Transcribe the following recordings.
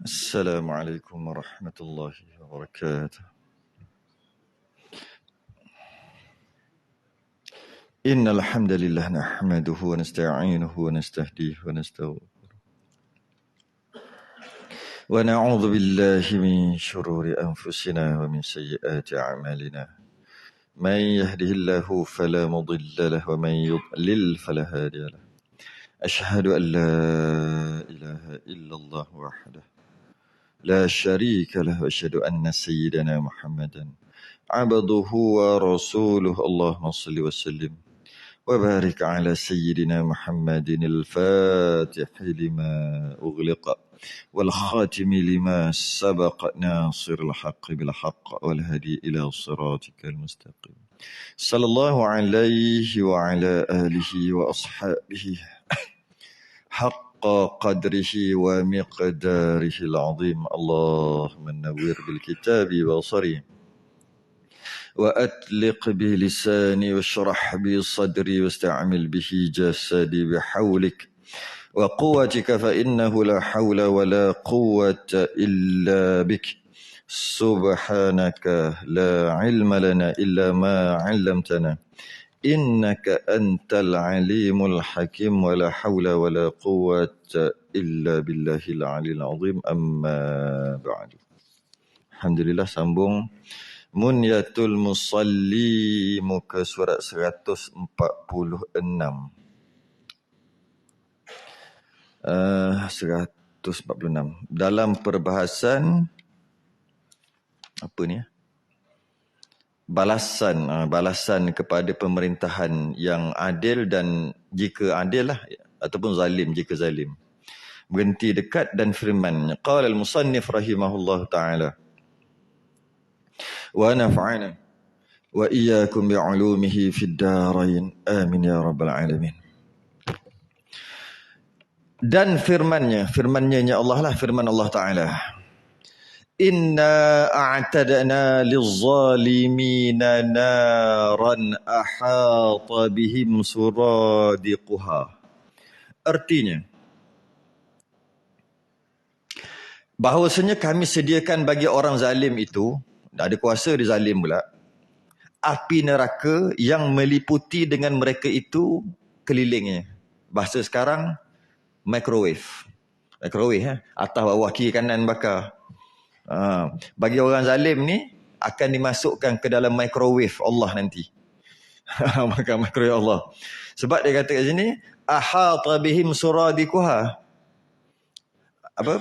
السلام عليكم ورحمة الله وبركاته. إن الحمد لله نحمده ونستعينه ونستهديه ونستغفره ونعوذ بالله من شرور أنفسنا ومن سيئات أعمالنا. من يهده الله فلا مضل له ومن يضلل فلا هادي له. أشهد أن لا إله إلا الله وحده لا شريك له وأشهد أن سيدنا محمدا عبده ورسوله. اللهم صل وسلم وبارك على سيدنا محمد الفاتح لما أغلق والخاتم لما سبق ناصر الحق بالحق والهدي إلى صراطك المستقيم. صلى الله عليه وعلى آله وأصحابه حق قدره ومقداره العظيم. اللهم نور بالكتاب بصري وأطلق به لساني واشرح به صدري واستعمل به جسدي بحولك وقوتك فإنه لا حول ولا قوة إلا بك. سبحانك لا علم لنا إلا ما علمتنا إنك أنت العليم الحكيم ولا حول ولا قوة إلا بالله العلي العظيم. أما بعد. Alhamdulillah, sambung Munyatul Musalli muka surat 146. 146 dalam perbahasan apa ni? Balasan kepada pemerintahan yang adil dan jika adil lah, ataupun zalim jika zalim. Berhenti dekat dan firman. Qala al-musannif rahimahullah ta'ala. Wa naf'ana wa iyyakum bi'ulumihi fid darain. Amin ya rabbal alamin. Dan firmannya Allah lah, firman Allah Ta'ala. Inna a'tadna lizzalimina naran ahata bihim suradiquha. Artinya, bahawasanya kami sediakan bagi orang zalim itu, ada kuasa dia zalim pula, api neraka yang meliputi dengan mereka itu kelilingnya. Bahasa sekarang, microwave atas bawah kiri kanan bakar. Bagi orang zalim ni akan dimasukkan ke dalam microwave Allah nanti. Maka microwave Allah. Sebab dia kata kat sini ahata bihim suradiquha. Apa?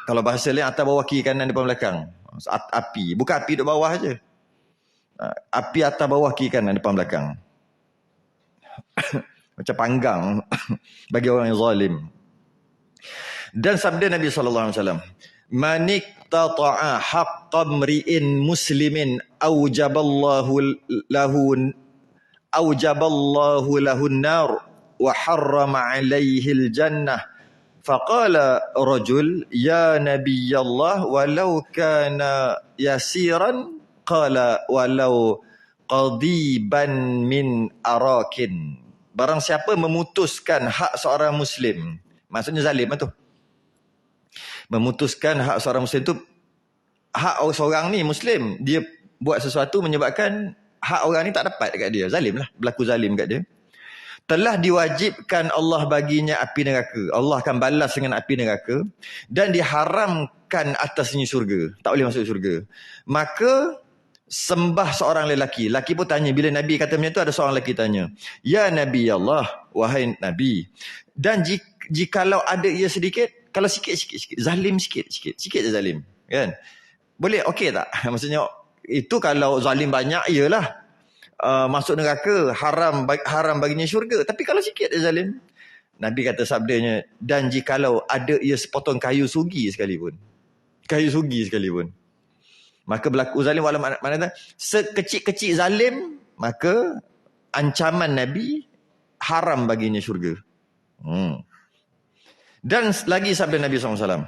Kalau bahasa lain atas bawah kiri kanan depan belakang. Api, bukan api duduk bawah aja. Api atas bawah kiri kanan depan belakang. Macam panggang bagi orang yang zalim. Dan sabda Nabi sallallahu alaihi wasallam, manik tata'a haqqa mri'in muslimin aujaballahu lahu an-nar wa harrama 'alaihi al-jannah. Faqala rajul ya nabiyallah walau kana yasiran, qala walau qadiban min arakin. Barang siapa memutuskan hak seorang muslim, maksudnya zalim tu, memutuskan hak seorang muslim tu, hak seorang ni muslim, dia buat sesuatu menyebabkan hak orang ni tak dapat dekat dia, zalim lah, berlaku zalim kat dia, telah diwajibkan Allah baginya api neraka. Allah akan balas dengan api neraka dan diharamkan atasnya syurga, tak boleh masuk syurga. Maka sembah seorang lelaki. Lelaki pun tanya, bila Nabi kata macam tu, ada seorang lelaki tanya, ya Nabi Allah, wahai Nabi, dan jikalau ada ia sedikit, kalau sikit, zalim sikit je zalim, kan? Boleh, okey tak? Maksudnya, itu kalau zalim banyak, iyalah masuk neraka, haram baginya syurga. Tapi kalau sikit dia zalim, Nabi kata sabdanya, dan jikalau ada ia sepotong kayu sugi sekalipun, maka berlaku zalim. Walau mana sekecil-kecil zalim, maka ancaman Nabi haram baginya syurga. Dan lagi sabda Nabi SAW.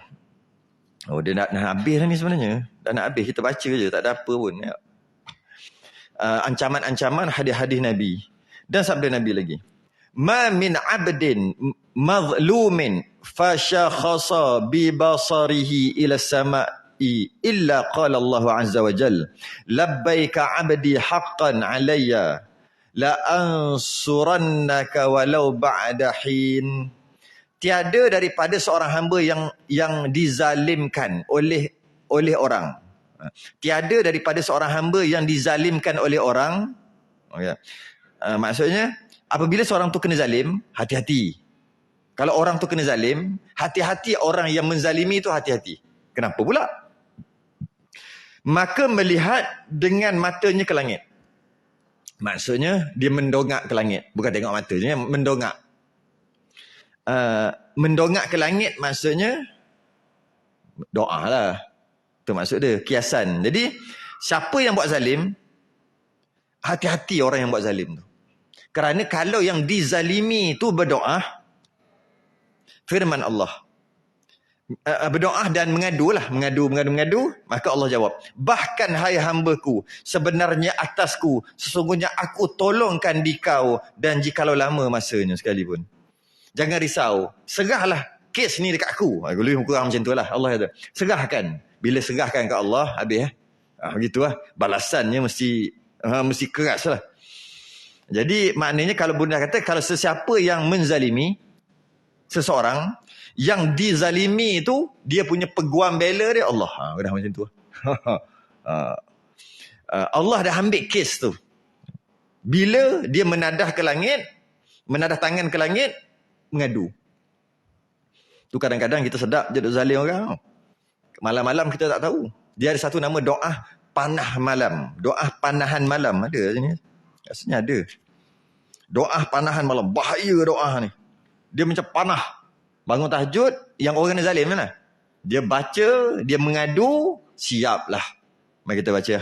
Oh, dia nak habis lah ni sebenarnya. Dah nak habis, kita baca je, tak ada apa pun. Ancaman-ancaman hadis-hadis Nabi. Dan sabda Nabi lagi, ma min 'abdin mazlumin fashakhasa bi basarihi ila sama'i illa qala Allah azza wa jalla labbaika 'abdi haqqan 'alayya la ansurannaka walau ba'da hin. Tiada daripada seorang hamba yang dizalimkan oleh orang. Tiada daripada seorang hamba yang dizalimkan oleh orang. Okay. Maksudnya apabila seorang tu kena zalim, hati-hati. Kalau orang tu kena zalim, hati-hati orang yang menzalimi tu hati-hati. Kenapa pula? Maka melihat dengan matanya ke langit. Maksudnya dia mendongak ke langit. Bukan tengok matanya, mendongak. Mendongak ke langit maksudnya doa lah. Itu maksud dia, kiasan. Jadi siapa yang buat zalim, hati-hati orang yang buat zalim tu. Kerana kalau yang dizalimi tu berdoa, firman Allah, berdoa dan mengadu, maka Allah jawab, bahkan hai hambaku, sebenarnya atasku, sesungguhnya aku tolongkan dikau dan jikalau lama masanya sekalipun. Jangan risau, serahlah kes ni dekat aku. Lebih kurang macam tu lah Allah kata. Serahkan. Bila serahkan ke Allah, habis begitulah. Balasannya mesti keras lah. Jadi maknanya kalau bunda kata, kalau sesiapa yang menzalimi seseorang, yang dizalimi itu dia punya peguam bela dia Allah. Dah macam tu. Allah dah ambil kes tu. Bila dia menadah ke langit, menadah tangan ke langit, mengadu. Tu kadang-kadang kita sedap je duk zalim orang. Malam-malam kita tak tahu. Dia ada satu nama doa panah malam. Doa panahan malam ada sini. Rasanya ada. Doa panahan malam. Bahaya doa ni. Dia macam panah. Bangun tahajud, yang orang ni zalim mana? Dia baca, dia mengadu, siaplah. Mari kita baca.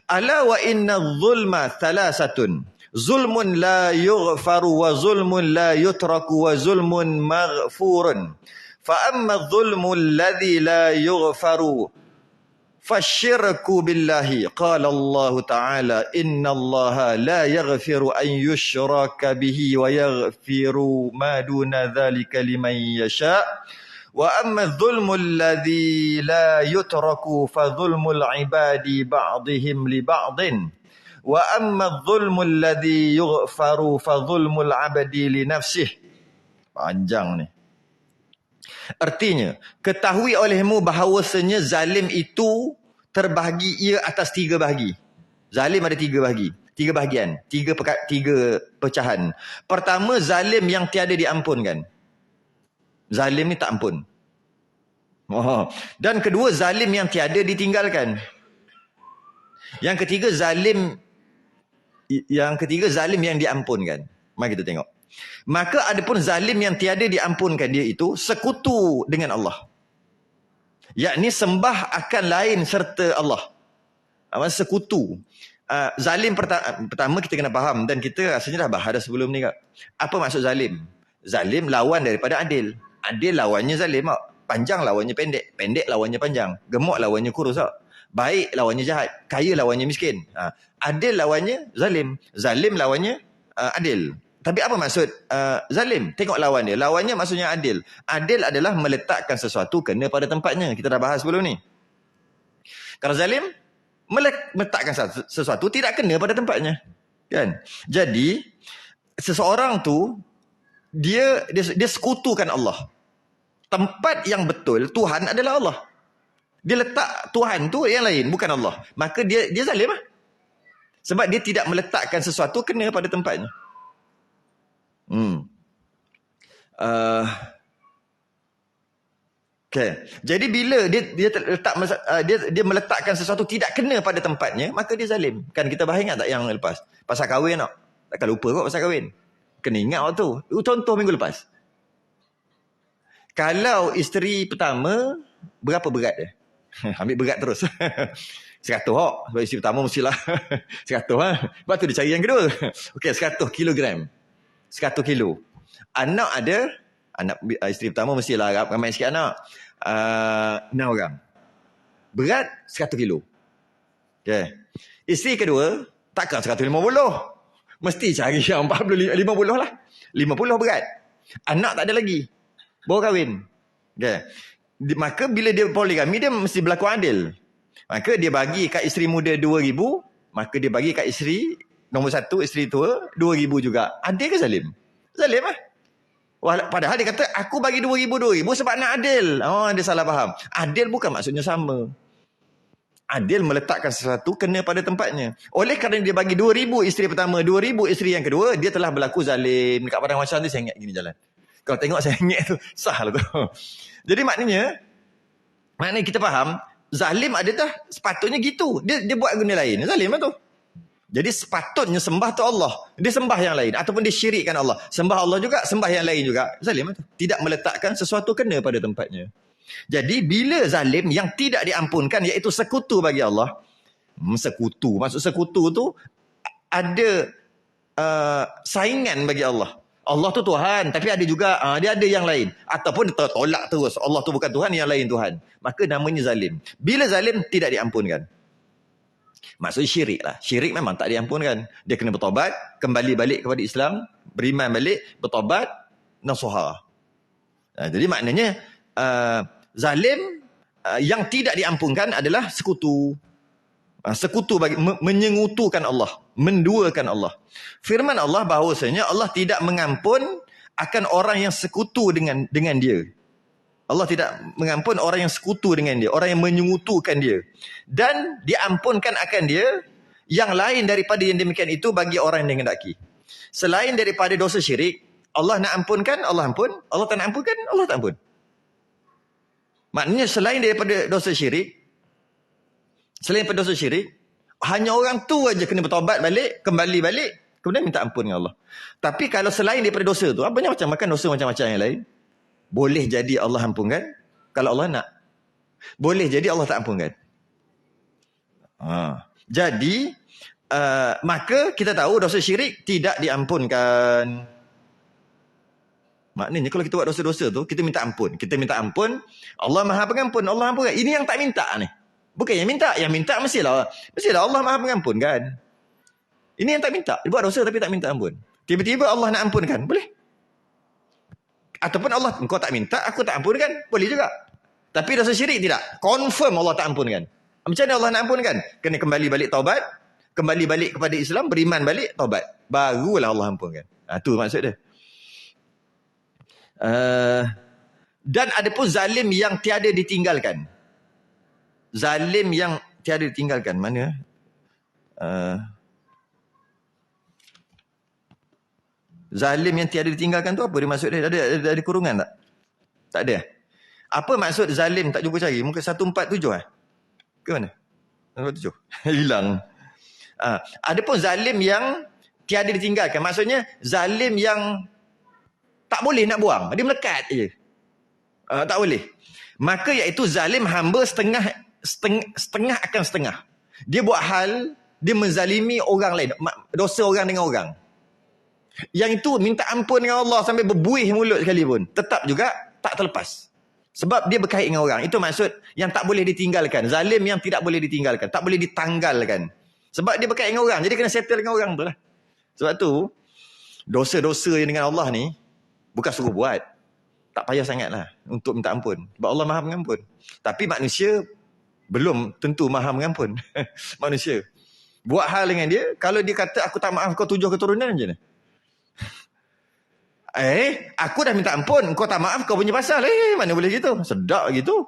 Ala wa inna zulma thalathatun. Zulmun la yughfaru wa zulmun la yutraku wa zulmun maghfurun. Fa amma zulmu alladhi la yughfaru fasyirku billahi. Qala Allah Ta'ala inna Allah la yaghfiru an yushraka bihi wa yaghfiru ma duna dhalika liman yasha. Wa amma zulmu alladhi la yutraku fa zulmul ibadi ba'dihim li ba'din. Wa amma zulmu alladhi yughfaru fa zulmul abdi li nafsih. Panjang ni. Artinya, ketahui olehmu bahawasanya zalim itu terbahagi ia atas 3 bahagi. Zalim ada 3 bahagi. 3 bahagian. 3 pecahan. Pertama, zalim yang tiada diampunkan. Zalim ni tak ampun. Dan kedua, zalim yang tiada ditinggalkan. Yang ketiga, zalim yang diampunkan. Mari kita tengok. Maka adapun zalim yang tiada diampunkan dia itu sekutu dengan Allah. Yakni sembah akan lain serta Allah. Sekutu. Zalim pertama kita kena faham, dan kita rasanya dah bahas sebelum ni. Apa maksud zalim? Zalim lawan daripada adil. Adil lawannya zalim. Panjang lawannya pendek. Pendek lawannya panjang. Gemuk lawannya kurus. Baik lawannya jahat. Kaya lawannya miskin. Adil lawannya zalim. Zalim lawannya adil. Tapi apa maksud zalim? Tengok lawan dia. Lawannya maksudnya adil. Adil adalah meletakkan sesuatu kena pada tempatnya. Kita dah bahas sebelum ni. Kalau zalim, meletakkan sesuatu tidak kena pada tempatnya. Kan? Jadi, seseorang tu, dia sekutukan Allah. Tempat yang betul, Tuhan adalah Allah. Dia letak Tuhan tu yang lain, bukan Allah. Maka dia zalim lah. Sebab dia tidak meletakkan sesuatu kena pada tempatnya. Okay. Jadi bila dia meletakkan sesuatu tidak kena pada tempatnya, maka dia zalim. Kan kita bahas ingat tak yang lepas? Pasal kahwin tak? Takkan lupa kot pasal kahwin. Kena ingat waktu. Contoh minggu lepas. Kalau isteri pertama, berapa berat dia? Ambil berat terus. 100 kok. Sebab isteri pertama mestilah 100 Lepas tu dia cari yang kedua. Okey, 100 kilogram. 100 kilo. Anak isteri pertama mestilah ramai sikit anak. 6 orang. Berat 100 kilo. Okay. Isteri kedua takkan 150. Mesti cari yang 50 lah. 50 berat. Anak tak ada lagi. Baru kahwin. Okay. Maka bila dia poligami, dia mesti berlaku adil. Maka dia bagi kat isteri muda 2,000, maka dia bagi kat isteri nombor 1, isteri tua 2,000 juga. Adil ke zalim? Zalim lah. Padahal dia kata aku bagi 2,000 sebab nak adil. Oh, dia salah faham. Adil bukan maksudnya sama. Adil meletakkan sesuatu kena pada tempatnya. Oleh kerana dia bagi 2,000 isteri pertama, 2,000 isteri yang kedua, dia telah berlaku zalim. Dekat padang macam ni saya ingat gini jalan. Kalau tengok saya ingat tu sah lah tu. Jadi maknanya kita faham zalim ada dah sepatutnya gitu. Dia buat guna lain. Zalim lah tu. Jadi sepatutnya sembah tu Allah. Dia sembah yang lain. Ataupun dia syirikkan Allah. Sembah Allah juga, sembah yang lain juga. Zalim itu. Tidak meletakkan sesuatu kena pada tempatnya. Jadi bila zalim yang tidak diampunkan, iaitu sekutu bagi Allah. Sekutu. Maksud sekutu tu ada saingan bagi Allah. Allah tu Tuhan. Tapi ada juga, dia ada yang lain. Ataupun dia tolak terus. Allah tu bukan Tuhan, yang lain Tuhan. Maka namanya zalim. Bila zalim, tidak diampunkan. Maksudnya syirik lah. Syirik memang tak diampunkan. Dia kena bertobat, kembali balik kepada Islam, beriman balik, bertobat, nasuha. Jadi maknanya zalim yang tidak diampunkan adalah sekutu. Sekutu bagi menyengutukan Allah, menduakan Allah. Firman Allah bahawasanya Allah tidak mengampun akan orang yang sekutu dengan dia. Allah tidak mengampun orang yang sekutu dengan dia, orang yang menyekutukan dia. Dan diampunkan akan dia yang lain daripada yang demikian itu bagi orang yang menghendaki. Selain daripada dosa syirik, Allah nak ampunkan, Allah ampun. Allah tak nak ampunkan, Allah tak ampun. Maknanya selain daripada dosa syirik, hanya orang tu aja kena bertobat balik, kembali balik, kemudian minta ampun dengan Allah. Tapi kalau selain daripada dosa tu, banyak macam makan dosa macam-macam yang lain. Boleh jadi Allah ampunkan kalau Allah nak. Boleh jadi Allah tak ampunkan. Jadi maka kita tahu dosa syirik tidak diampunkan. Maknanya kalau kita buat dosa-dosa tu, kita minta ampun. Kita minta ampun, Allah Maha Pengampun, Allah ampunkan. Ini yang tak minta ni. Bukan yang minta. Yang minta mestilah Allah Maha Pengampun kan. Ini yang tak minta. Dia buat dosa tapi tak minta ampun. Tiba-tiba Allah nak ampunkan. Boleh. Ataupun Allah, engkau tak minta, aku tak ampunkan. Boleh juga. Tapi dosa syirik tidak. Confirm Allah tak ampunkan. Macam mana Allah nak ampunkan? Kena kembali balik taubat. Kembali balik kepada Islam. Beriman balik, taubat. Barulah Allah ampunkan. Itu maksud dia. Dan ada pun zalim yang tiada ditinggalkan. Zalim yang tiada ditinggalkan. Mana? Zalim yang tiada ditinggalkan tu apa dia maksud dia? Ada kurungan tak? Tak ada. Apa maksud zalim? Tak jumpa cari. Muka 147 Ke mana? 147. Hilang. Ada pun zalim yang tiada ditinggalkan. Maksudnya zalim yang tak boleh nak buang. Dia melekat je. Tak boleh. Maka iaitu zalim hamba setengah akan setengah. Dia buat hal, dia menzalimi orang lain. Dosa orang dengan orang. Yang itu minta ampun dengan Allah sampai berbuih mulut sekalipun. Tetap juga tak terlepas. Sebab dia berkait dengan orang. Itu maksud yang tak boleh ditinggalkan. Zalim yang tidak boleh ditinggalkan. Tak boleh ditanggalkan. Sebab dia berkait dengan orang. Jadi kena settle dengan orang tu lah. Sebab tu, dosa-dosa yang dengan Allah ni, bukan suruh buat. Tak payah sangat lah untuk minta ampun. Sebab Allah Maha Mengampun. Tapi manusia belum tentu Maha Mengampun. Manusia. Buat hal dengan dia, kalau dia kata aku tak maaf kau 7 keturunan macam mana? Aku dah minta ampun, kau tak maaf kau punya pasal. Mana boleh gitu? Sedap gitu.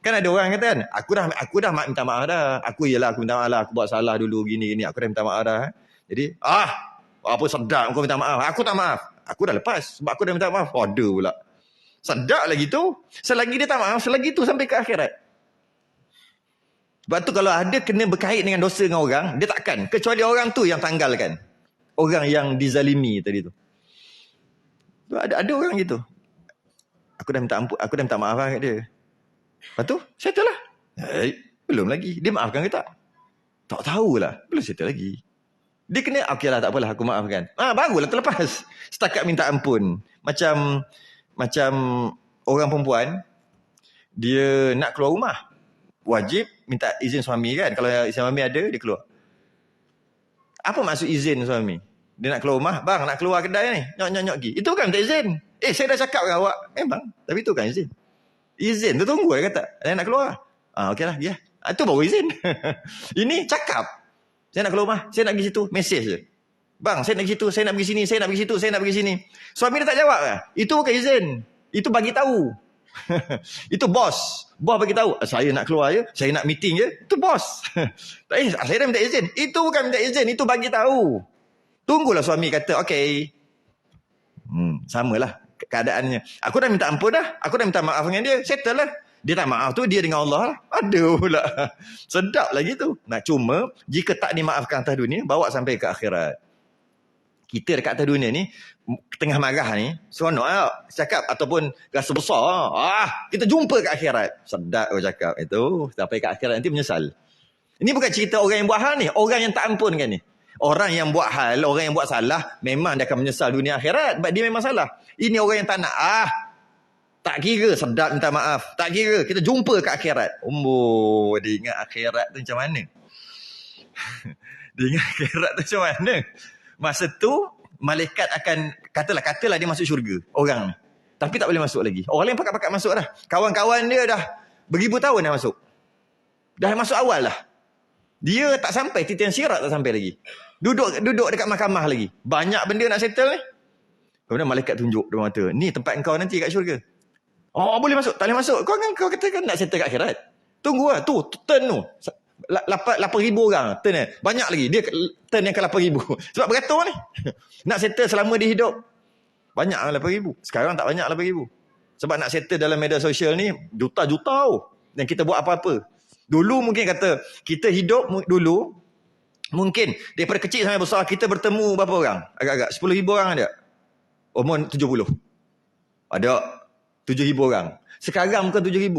Kan ada orang kata kan, aku dah minta maaf dah. Aku minta maaf lah, aku buat salah dulu gini, aku dah minta maaf dah. Jadi, apa sedap kau minta maaf. Aku tak maaf. Aku dah lepas sebab aku dah minta maaf. Ada pula. Sedap lagi tu. Selagi dia tak maaf, selagi tu sampai ke akhirat. Sebab tu kalau ada kena berkait dengan dosa dengan orang, dia takkan. Kecuali orang tu yang tanggalkan. Orang yang dizalimi tadi tu. Ada orang gitu. Aku dah minta maaf kat dia. Lepas tu, settle lah. Belum lagi. Dia maafkan ke tak? Tak tahulah. Belum settle lagi. Dia kena, okey lah tak apalah aku maafkan. Barulah terlepas. Setakat minta ampun. Macam orang perempuan, dia nak keluar rumah. Wajib minta izin suami kan. Kalau izin suami ada, dia keluar. Apa maksud izin suami? Dia nak keluar rumah, bang nak keluar kedai ni, nyok-nyok pergi. Itu kan minta izin. Saya dah cakap dengan awak. Memang, tapi itu kan izin. Izin tu tunggu dia kata. Saya nak keluar. Okeylah, dia. Itu baru izin. Ini cakap. Saya nak keluar rumah, saya nak pergi situ, mesej je. Bang, saya nak pergi situ, saya nak pergi sini, saya nak pergi situ, saya nak pergi sini. Suami dia tak jawab ke? Itu bukan izin. Itu bagi tahu. Itu bos. Bos bagi tahu, saya nak keluar je, saya nak meeting je. Itu bos. Saya dah minta izin. Itu bukan minta izin, itu bagi tahu. Tunggulah suami kata, okey. Samalah keadaannya. Aku dah minta ampun dah. Aku dah minta maaf dengan dia. Settle lah. Dia tak maaf tu, dia dengan Allah lah. Aduh pula. Sedap lagi tu. Cuma, jika tak dimaafkan atas dunia, bawa sampai ke akhirat. Kita dekat atas dunia ni, tengah marah ni, seronok lah cakap ataupun rasa besar. Kita jumpa kat akhirat. Sedap kau cakap. Itu, sampai kat akhirat nanti menyesal. Ini bukan cerita orang yang buat hal ni. Orang yang tak ampun kan ni. Orang yang buat hal, orang yang buat salah, memang dia akan menyesal dunia akhirat. Sebab dia memang salah. Ini orang yang tak nak. Tak kira sedap minta maaf. Tak kira. Kita jumpa kat akhirat. Dia ingat akhirat tu macam mana? Dia ingat akhirat tu macam mana? Masa tu, malaikat akan, katalah dia masuk syurga. Orang ni. Tapi tak boleh masuk lagi. Orang lain pakat-pakat masuk dah. Kawan-kawan dia dah beribu tahun dah masuk. Dah masuk awal dah. Dia tak sampai, titian syirat tak sampai lagi. Duduk dekat mahkamah lagi. Banyak benda nak settle ni. Kemudian malaikat tunjuk depan mata. Ni tempat kau nanti kat syurga. Boleh masuk. Tak boleh masuk. Kau katakan nak settle kat akhirat. Tunggu lah. Tu, turn tu. 8,000 orang. Turn ni. Banyak lagi. Dia turn yang ke 8,000. Sebab beratur ni. Nak settle selama dia hidup. Banyak lah 8,000. Sekarang tak banyak 8,000. Sebab nak settle dalam media sosial ni, juta-juta tau. Dan kita buat apa-apa. Dulu mungkin kata, kita hidup dulu, mungkin daripada kecil sampai besar, kita bertemu berapa orang? Agak-agak 10,000 orang ada. Umur 70. Ada 7,000 orang. Sekarang bukan 7,000.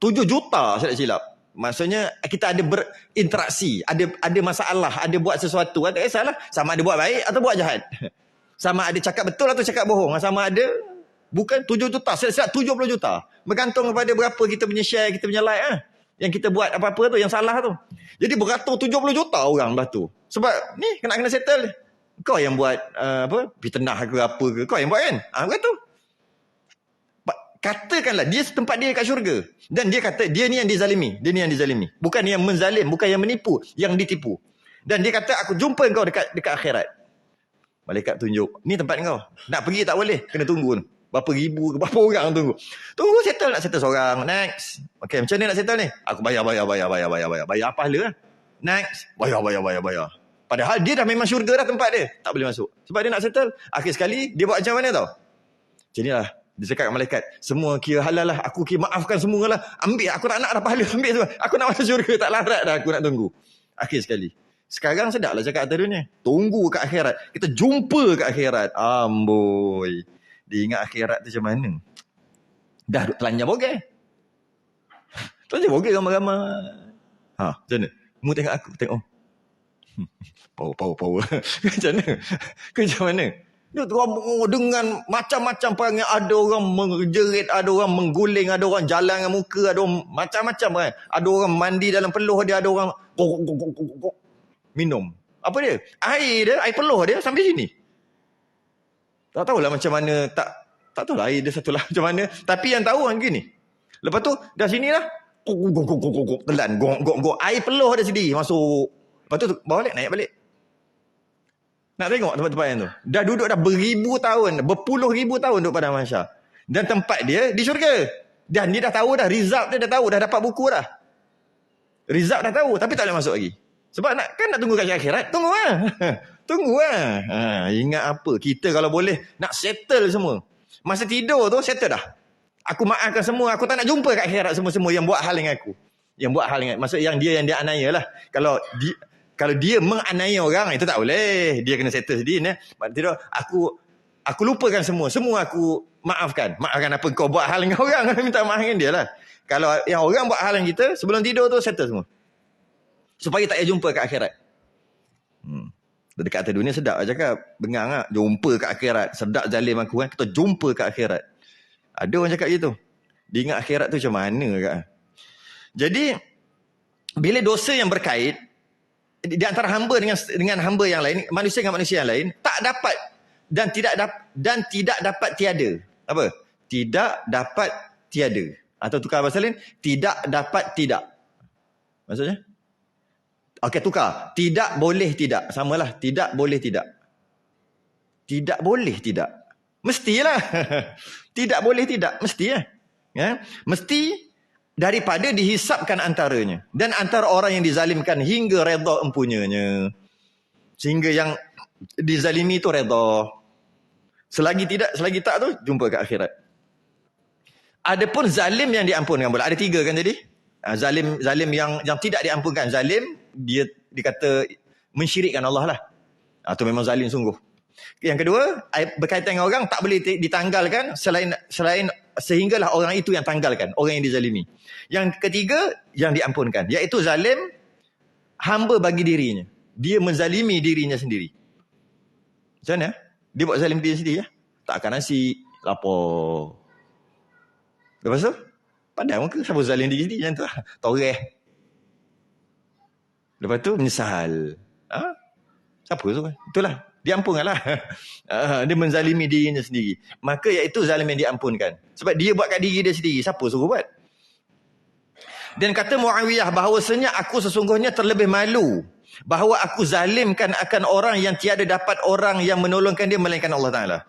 7 juta saya tak silap. Maksudnya kita ada berinteraksi, ada masalah, ada buat sesuatu, tak kisahlah, sama ada buat baik atau buat jahat. Sama ada cakap betul atau cakap bohong, sama ada bukan 7 juta, saya silap 70 juta. Bergantung kepada berapa kita punya share, kita punya like yang kita buat apa-apa tu yang salah tu. Jadi beratur 70 juta orang dah tu. Sebab ni kena settle. Kau yang buat fitnah ke apa ke, kau yang buat kan? Beratur. Katakanlah dia tempat dia kat syurga. Dan dia kata dia ni yang dizalimi. Dia ni yang dizalimi. Bukan yang menzalim. Bukan yang menipu. Yang ditipu. Dan dia kata aku jumpa kau dekat akhirat. Malaikat tunjuk. Ni tempat kau. Nak pergi tak boleh. Kena tunggu. Berapa ribu ke berapa orang tunggu. Tunggu settle. Nak settle seorang. Next. Okay, macam mana nak settle ni? Aku bayar. Bayar apa pahala lah. Next. Bayar. Padahal dia dah memang syurga dah tempat dia. Tak boleh masuk. Sebab dia nak settle. Akhir sekali dia buat macam mana tau? Macam inilah. Dia cakap dengan malaikat, semua kira halal lah. Aku kira maafkan semua lah. Ambil, aku tak nak dah pahala. Ambil semua. Aku nak masuk syurga. Tak larat dah. Aku nak tunggu. Akhir sekali. Sekarang sedap lah cakap atas dunia. Tunggu kat akhirat. Kita jumpa kat akhirat. Amboi. Dia ingat akhirat tu macam mana? Dah duduk telanjang bogey. Telanjang bogey ramai-ramai. Macam mana? Mu tengok aku. Tengok. Power. Macam mana? Macam mana? Dia dengan macam-macam perangai. Ada orang menjerit, ada orang mengguling, ada orang jalan dengan muka, ada orang macam-macam kan. Ada orang mandi dalam peluh dia, ada orang minum. Apa dia? Air peluh dia sampai sini. Tak tahulah macam mana, tak tahulah air dia satu lah macam mana. Tapi yang tahu kan gini. Lepas tu dah sini lah. Telan, gong. Air peluh dia sendiri masuk. Lepas tu balik, naik balik. Nak tengok tempat-tempat yang tu. Dah duduk dah beribu tahun, berpuluh ribu tahun duduk pada Mahsyar. Dan tempat dia di syurga. Dan dia dah tahu dah, result dia dah tahu, dah dapat buku dah. Result dah tahu, tapi tak boleh masuk lagi. Sebab nak tunggu kat akhirat, tunggu lah. Tunggu lah. Ingat apa, kita kalau boleh nak settle semua. Masa tidur tu settle dah. Aku maafkan semua, aku tak nak jumpa kat akhirat semua-semua yang buat hal dengan aku. Yang buat hal dengan, maksud yang dia anaya lah. Kalau dia menganiaya orang, itu tak boleh. Dia kena settle sendiri. Tidak, aku lupakan semua. Semua aku maafkan. Maafkan apa kau buat hal dengan orang. Minta maaf dengan dia lah. Kalau yang orang buat hal dengan kita, sebelum tidur tu settle semua. Supaya tak payah jumpa kat akhirat. Dekat atas dunia sedap lah cakap. Bengang lah. Jumpa kat akhirat. Sedap zalim aku kan. Kita jumpa kat akhirat. Ada orang cakap gitu. Dia ingat akhirat tu macam mana kat. Jadi, bila dosa yang berkait, di antara hamba dengan hamba yang lain, manusia dengan manusia yang lain, tak dapat dan tidak dapat tiada. Apa? Tidak dapat tiada. Atau tukar bahasa lain, tidak dapat tidak. Maksudnya? Okey, tukar. Tidak boleh tidak. Samalah, tidak boleh tidak. Tidak boleh tidak. Mestilah. Tidak boleh tidak. Mesti ya. Ya. Mesti daripada dihisapkan antaranya. Dan antara orang yang dizalimkan hingga redha empunyanya. Sehingga yang dizalimi itu redha. Selagi tak tu, jumpa ke akhirat. Adapun zalim yang diampunkan pula. Ada 3 kan jadi? Zalim yang tidak diampunkan. Zalim, dia dikata mensyirikkan Allah lah. Itu memang zalim sungguh. Yang kedua, berkaitan dengan orang tak boleh ditanggalkan selain sehinggalah orang itu yang tanggalkan, orang yang dizalimi. Yang ketiga, yang diampunkan, iaitu zalim hamba bagi dirinya. Dia menzalimi dirinya sendiri. Macam mana? Dia buat zalim diri sendiri ya. Tak akan nasi, lapar. Lepas tu, padahal muka siapa zalim diri sendiri macam tu lah. Toreh. Lepas tu menyesal. Siapa tu? Itulah. Diampunkanlah. Dia menzalimi dirinya sendiri. Maka iaitu zalim yang diampunkan. Sebab dia buat kat diri dia sendiri. Siapa suruh buat? Dan kata Muawiyah bahawasanya aku sesungguhnya terlebih malu bahawa aku zalimkan akan orang yang tiada dapat orang yang menolongkan dia melainkan Allah Ta'ala.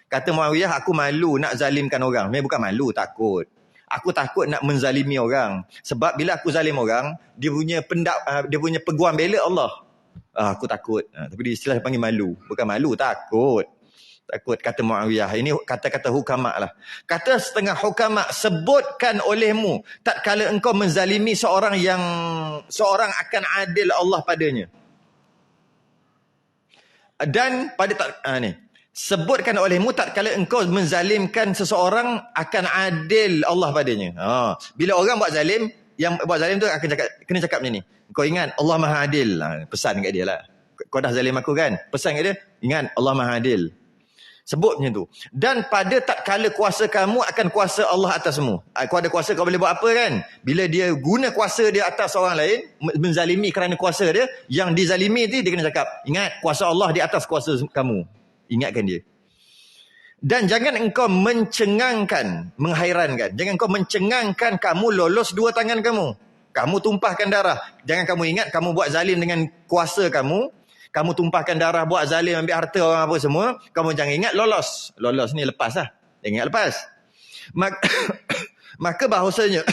Kata Muawiyah, aku malu nak zalimkan orang. Bukan malu, takut. Aku takut nak menzalimi orang. Sebab bila aku zalim orang, dia punya peguam bela Allah. Aku takut. Tapi di istilah panggil malu. Bukan malu, takut. Takut, kata Muawiyah. Ini kata-kata hukama lah. Kata setengah hukama, sebutkan olehmu tatkala engkau menzalimi seorang akan adil Allah padanya. Dan pada sebutkan olehmu tatkala engkau menzalimkan seseorang akan adil Allah padanya. Bila orang buat zalim, yang buat zalim tu akan kena cakap macam ni. Kau ingat Allah Maha Adil. Pesan kat dia lah. Kau dah zalim aku kan? Pesan kat dia, ingat Allah Maha Adil. Sebut macam tu. Dan pada tatkala kuasa kamu akan kuasa Allah atasmu. Kau ada kuasa, kau boleh buat apa kan? Bila dia guna kuasa dia atas orang lain, menzalimi kerana kuasa dia, yang dizalimi tu dia kena cakap, ingat kuasa Allah di atas kuasa kamu. Ingatkan dia. Dan jangan engkau mencengangkan, menghairankan. Jangan engkau mencengangkan kamu lolos 2 tangan kamu. Kamu tumpahkan darah. Jangan kamu ingat kamu buat zalim dengan kuasa kamu. Kamu tumpahkan darah, buat zalim, ambil harta orang apa semua. Kamu jangan ingat lolos. Lolos ni lepas lah. Jangan ingat lepas. Maka bahawasanya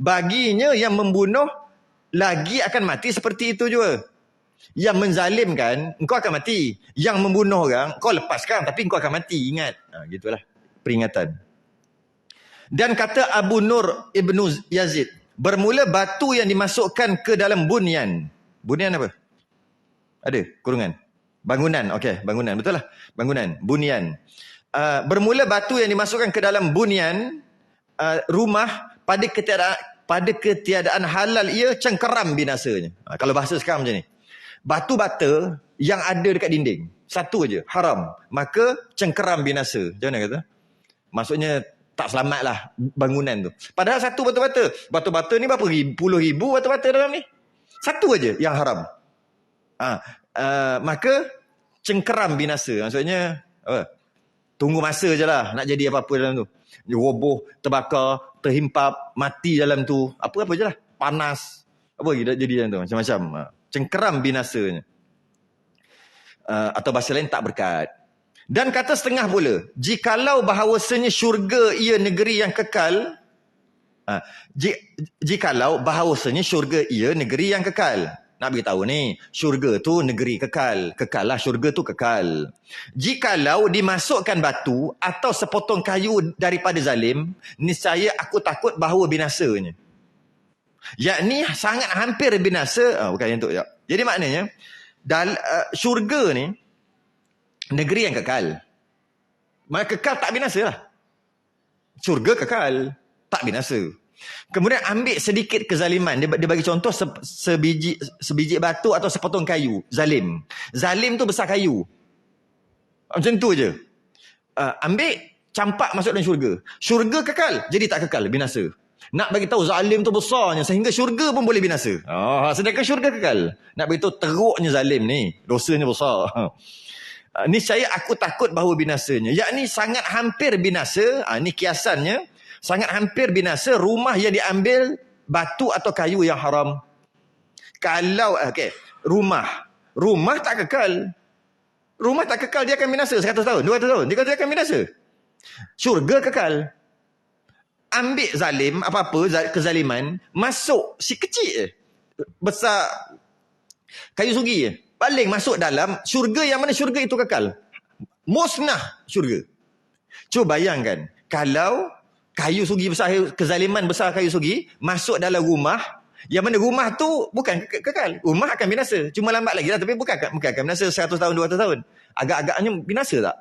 baginya yang membunuh lagi akan mati seperti itu juga. Yang menzalimkan, engkau akan mati. Yang membunuh orang, kau lepaskan tapi engkau akan mati. Ingat. Gitulah peringatan. Dan kata Abu Nur Ibnu Yazid, bermula batu yang dimasukkan ke dalam bunyan. Bunyan apa? Ada kurungan. Bangunan. Okey, bangunan. Betul lah. Bangunan. Bunyan. Bermula batu yang dimasukkan ke dalam bunyan rumah pada ketiadaan halal ia cengkeram binasanya. Kalau bahasa sekarang macam ni. Batu bata yang ada dekat dinding. Satu aja. Haram. Maka cengkeram binasa. Macam mana kata? Maksudnya tak selamat lah bangunan tu. Padahal satu batu-bata. Batu-bata ni berapa puluh ribu batu-bata dalam ni. Satu aja yang haram. Maka cengkeram binasa. Maksudnya tunggu masa je lah nak jadi apa-apa dalam tu. Roboh, terbakar, terhimpap, mati dalam tu. Apa-apa je lah. Panas. Apa lagi jadi dalam tu. Macam-macam. Cengkeram binasanya. Atau bahasa lain tak berkat. Dan kata setengah pula, jikalau bahawasanya syurga ia negeri yang kekal, jikalau bahawasanya syurga ia negeri yang kekal. Nak beritahu ni, syurga tu negeri kekal. Kekal lah, syurga tu kekal. Jikalau dimasukkan batu atau sepotong kayu daripada zalim, niscaya aku takut bahawa binasanya. Yakni sangat hampir binasa. Bukan yang tu ya. Jadi maknanya syurga ni negeri yang kekal. Maka kekal tak binasa lah. Syurga kekal, tak binasa. Kemudian ambil sedikit kezaliman. Dia bagi contoh sebiji batu atau sepotong kayu. Zalim. Zalim tu besar kayu. Macam tu je. Ambil, campak masuk dalam syurga. Syurga kekal, jadi tak kekal, binasa. Nak bagi tahu zalim tu besarnya sehingga syurga pun boleh binasa. Sedangkan syurga kekal. Nak bagi tahu teruknya zalim ni, dosanya besar. Niscaya aku takut bahawa binasanya. Yakni sangat hampir binasa. Ni kiasannya. Sangat hampir binasa rumah yang diambil batu atau kayu yang haram. Kalau rumah tak kekal. Rumah tak kekal, dia akan binasa 100 tahun, 200 tahun. Dia kata dia akan binasa. Syurga kekal. Ambil zalim, apa-apa kezaliman, masuk si kecil je. Besar kayu sugi je. Paling masuk dalam syurga, yang mana syurga itu kekal. Musnah syurga. Cuba bayangkan, kalau kayu sugi besar, kezaliman besar kayu sugi, masuk dalam rumah, yang mana rumah tu bukan kekal. Rumah akan binasa. Cuma lambat lagi lah, tapi bukan akan binasa 100 tahun, 200 tahun. Agak-agaknya binasa tak?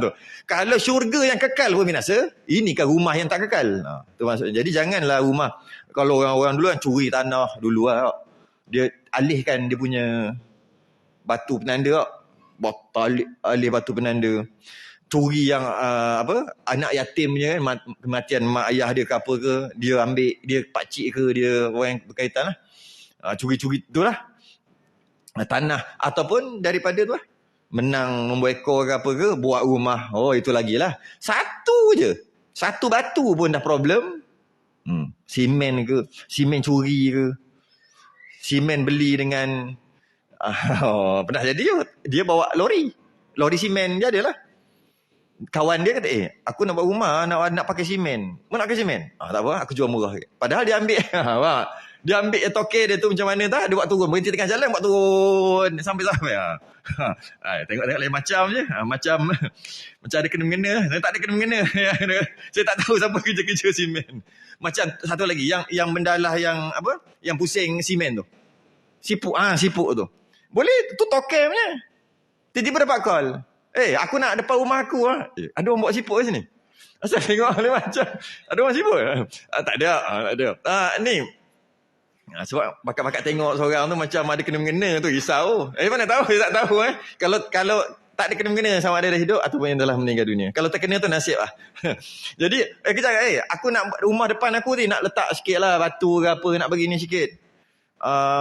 Tu. Kalau syurga yang kekal pun binasa, ini kan rumah yang tak kekal. Tu maksudnya. Jadi janganlah rumah, kalau orang-orang dulu kan curi tanah dulu lah. Dia alihkan dia punya batu penanda. Alih batu penanda. Curi yang anak yatim punya kan, kematian mak ayah dia ke apa ke, dia ambil, dia pakcik ke, dia orang yang berkaitan lah. Curi-curi tu lah. Tanah. Ataupun daripada tu lah, menang nombor ekor ke apa ke, buat rumah. Itu lagi lah. Satu je. Satu batu pun dah problem. Simen ke, simen curi ke, simen beli dengan pernah jadi dia bawa lori simen je adalah. Kawan dia kata, aku nak buat rumah, nak pakai simen. Mau nak pakai simen? Tak apa, aku jual murah. Padahal dia ambil dia ambil toke dia tu macam mana tak, dia buat turun, berhenti tengah jalan buat turun sampai tengok lain macam je. Macam ada kena-mengena. Saya tak ada kena-mengena. Saya tak tahu siapa kerja-kerja simen. Macam satu lagi yang bendalah yang apa, yang pusing simen tu, sipuk tu boleh tu toke punya. Tiba-tiba dapat call, aku nak depan rumah aku ada orang bawa sipuk kat sini. Asal tengok macam ada orang sipuk. Tak ada. Ni sebab bakat-bakat tengok seorang tu macam ada kena-mengena tu, risau. Mana tahu, saya tak tahu. Kalau tak ada kena-mengena sama ada hidup ataupun yang telah meninggal dunia. Kalau terkena tu nasib lah. Jadi kejap, aku nak rumah depan aku ni, nak letak sikit lah batu ke apa, nak bagi ni sikit.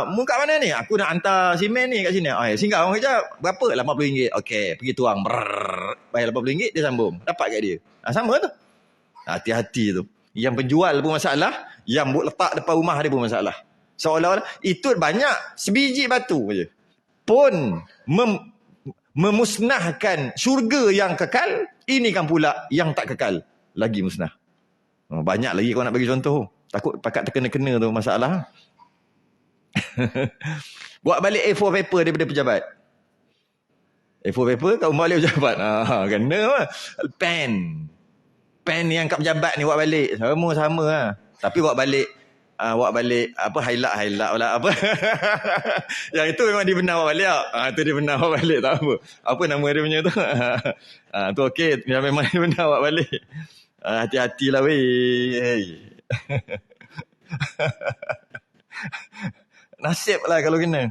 Mu kat mana ni? Aku nak hantar simen ni kat sini. Singgah orang kejap. Berapa? RM80. Okey, pergi tuang. Bayar RM80, dia sambung. Dapat kat dia. Sama tu. Hati-hati tu. Yang penjual pun masalah, yang letak depan rumah dia pun masalah. Seolah-olah itu banyak sebiji batu je pun memusnahkan syurga yang kekal. Ini kan pula yang tak kekal lagi musnah. Banyak lagi kau nak bagi contoh. Takut pakat terkena-kena tu masalah. Buat balik A4 paper daripada pejabat. A4 paper kau balik pejabat. Kena lah. Pen yang kat pejabat ni buat balik. Sama lah. Tapi buat balik apa, highlight pula apa. Yang itu memang dia benar buat balik. Itu dia benar buat balik, tak apa. Apa nama dia punya tu? Tu okey, memang dia benar buat balik. Hati-hatilah weh. Nasib lah kalau kena.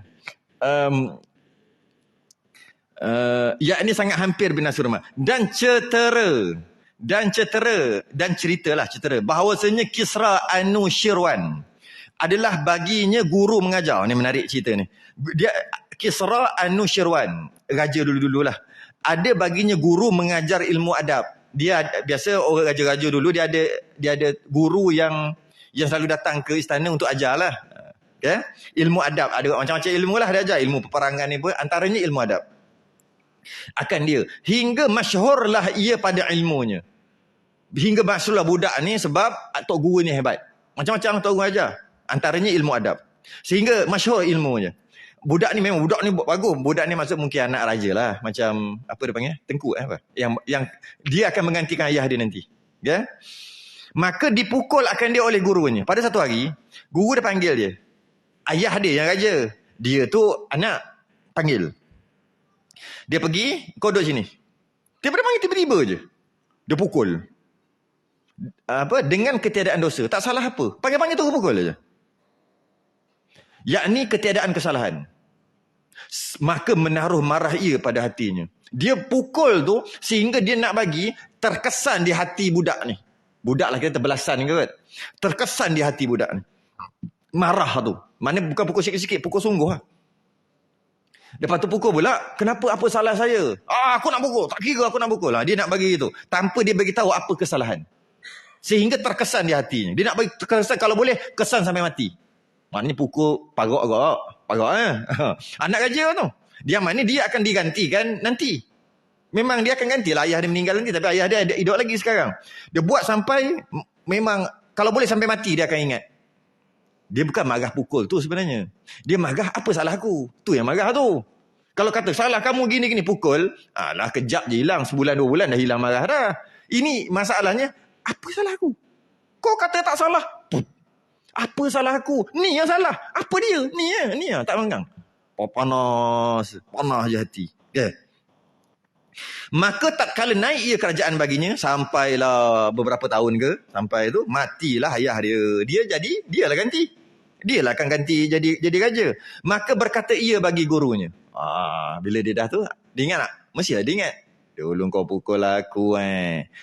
Ini sangat hampir binasa rumah. Dan ceritalah bahawasanya Kisra Anushirwan adalah baginya guru mengajar. Ni menarik cerita ni. Dia Kisra Anushirwan, raja dulu-dululah. Ada baginya guru mengajar ilmu adab. Dia biasa orang raja-raja dulu dia ada guru yang selalu datang ke istana untuk ajarlah. Okay? Ilmu adab, ada macam-macam ilmu lah dia ajar. Ilmu peperangan ni pun antaranya ilmu adab. Akan dia hingga masyhurlah ia pada ilmunya. Hingga masyhurlah budak ni sebab tok guru ni hebat. Macam-macam tok guru ajar. Antaranya ilmu adab. Sehingga masyhur ilmunya. Budak ni bagus. Budak ni maksud mungkin anak raja lah. Macam apa dia panggil? Tengku apa? Yang dia akan menggantikan ayah dia nanti. Ya? Maka dipukul akan dia oleh gurunya. Pada satu hari, guru dia panggil dia. Ayah dia yang raja. Dia tu anak panggil. Dia pergi, kau duduk sini. Dia panggil tiba-tiba je. Dia pukul. Dengan ketiadaan dosa. Tak salah apa. Panggil-panggil tu pukul aja. Yakni ketiadaan kesalahan. Maka menaruh marah ia pada hatinya. Dia pukul tu sehingga dia nak bagi terkesan di hati budak ni. Budak lah kita terbelasan ke kan. Terkesan di hati budak ni. Marah tu. Mana bukan pukul sikit-sikit, pukul sungguh lah. Lepas tu pukul pula, kenapa apa salah saya? Aku nak pukul, tak kira aku nak pukul lah. Dia nak bagi itu. Tanpa dia bagi tahu apa kesalahan. Sehingga terkesan di hatinya. Dia nak bagi terkesan, kalau boleh, kesan sampai mati. Maknanya pukul pagak. Anak raja tu. Dia mana dia akan digantikan nanti. Memang dia akan gantilah ayah dia meninggal nanti. Tapi ayah dia hidup lagi sekarang. Dia buat sampai, memang, kalau boleh sampai mati dia akan ingat. Dia bukan marah pukul tu sebenarnya. Dia marah apa salah aku. Tu yang marah tu. Kalau kata salah kamu gini-gini pukul. Alah kejap je hilang. Sebulan 2 bulan dah hilang marah dah. Ini masalahnya. Apa salah aku? Kau kata tak salah. Apa salah aku? Ni yang salah. Apa dia? Ni ya. Tak manggang. Panas je hati. Yeah. Maka tak kala naik ia kerajaan baginya. Sampailah beberapa tahun ke. Sampai tu matilah ayah dia. Dia lah ganti. Dia lah akan ganti jadi raja. Maka berkata ia bagi gurunya. Bila dia dah tu, dia ingat tak? Mestilah dia ingat. Dulu kau pukul aku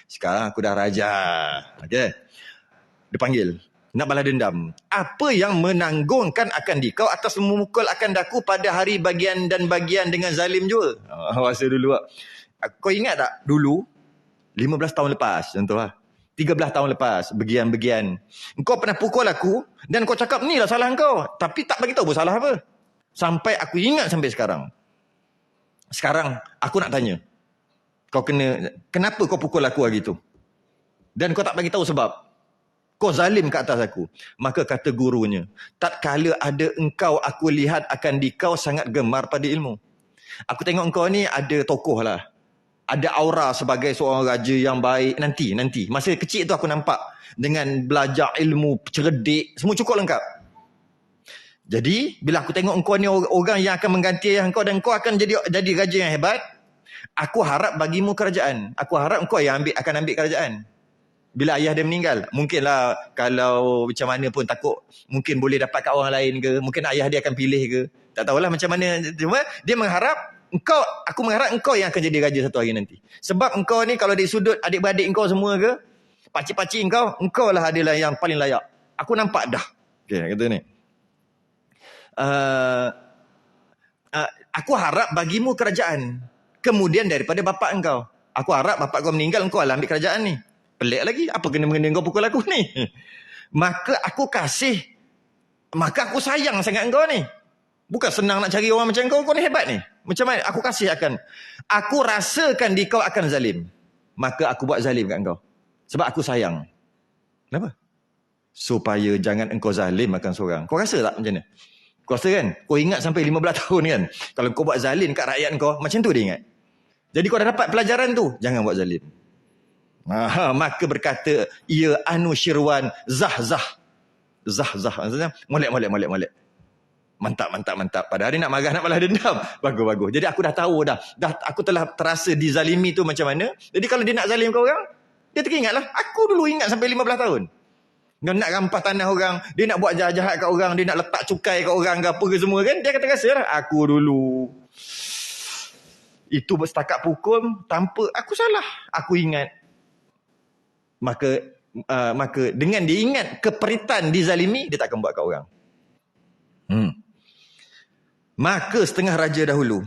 sekarang aku dah raja. Okay. Dia panggil. Nak balas dendam. Apa yang menanggungkan akan dikau atas memukul akan daku pada hari bagian dan bagian dengan zalim juga. Masa dulu. Kau ingat tak? Dulu, 15 tahun lepas. Contohlah. 13 tahun lepas, bagian-bagian. Engkau pernah pukul aku dan kau cakap ni lah salah engkau. Tapi tak bagi tahu pun salah apa. Sampai aku ingat sampai sekarang. Sekarang aku nak tanya. Kenapa kau pukul aku hari tu? Dan kau tak bagi tahu sebab. Kau zalim ke atas aku. Maka kata gurunya, tatkala ada engkau aku lihat akan dikau sangat gemar pada ilmu. Aku tengok engkau ni ada tokoh lah. Ada aura sebagai seorang raja yang baik. Nanti. Masa kecil tu aku nampak. Dengan belajar ilmu, cerdik. Semua cukup lengkap. Jadi, bila aku tengok engkau ni orang yang akan mengganti ayah engkau. Dan engkau akan jadi raja yang hebat. Aku harap bagimu kerajaan. Aku harap engkau yang akan ambil kerajaan. Bila ayah dia meninggal. Mungkinlah kalau macam mana pun takut. Mungkin boleh dapat kat orang lain ke. Mungkin ayah dia akan pilih ke. Tak tahulah macam mana. Cuma dia mengharap. Aku mengharap engkau yang akan jadi raja satu hari nanti. Sebab engkau ni kalau di sudut adik-beradik engkau semua ke, pakcik-pakcik engkau lah adalah yang paling layak. Aku nampak dah. Okay, kata ni. Aku harap bagimu kerajaan. Kemudian daripada bapak engkau. Aku harap bapak kau meninggal, engkau lah ambil kerajaan ni. Pelik lagi. Apa kena-mengena kau pukul aku ni? Maka aku sayang sangat engkau ni. Bukan senang nak cari orang macam kau ni hebat ni. Macam mana? Aku kasih akan. Aku rasakan di kau akan zalim. Maka aku buat zalim kat engkau. Sebab aku sayang. Kenapa? Supaya jangan engkau zalim akan seorang. Kau rasa tak macam mana? Kau rasa kan? Kau ingat sampai 15 tahun kan? Kalau kau buat zalim kat rakyat kau, macam tu dia ingat. Jadi kau dah dapat pelajaran tu. Jangan buat zalim. Maka berkata, ia Anushirwan Zah. Maksudnya, molek. Mantap. Pada hari nak marah, nak balas dendam. Bagus. Jadi aku dah tahu dah. Aku telah terasa dizalimi tu macam mana. Jadi kalau dia nak zalim kau orang, dia teringat lah. Aku dulu ingat sampai 15 tahun. Dia nak rampas tanah orang. Dia nak buat jahat-jahat kat orang. Dia nak letak cukai kat orang ke apa ke semua kan. Dia kata rasa lah. Aku dulu. Itu setakat pukul tanpa aku salah. Aku ingat. Maka dengan dia ingat keperitan dizalimi, dia takkan buat kat orang. Maka setengah raja dahulu.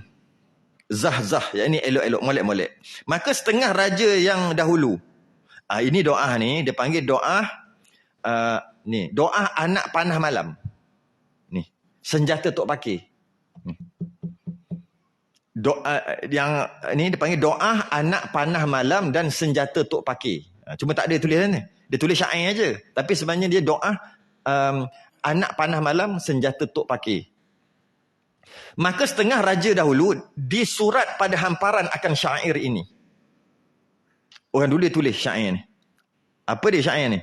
Zah. Yang ini elok-elok, molek-molek. Maka setengah raja yang dahulu. Ini doa ni, dia panggil doa doa anak panah malam. Ni, senjata tok pakai. Doa yang ni dia panggil doa anak panah malam dan senjata tok pakai. Cuma tak ada tulisan ni. Dia tulis syair aja. Tapi sebenarnya dia doa anak panah malam senjata tok pakai. Maka setengah raja dahulu disurat pada hamparan akan syair ini. Orang dulu dia tulis syair ni. Apa dia syair ni?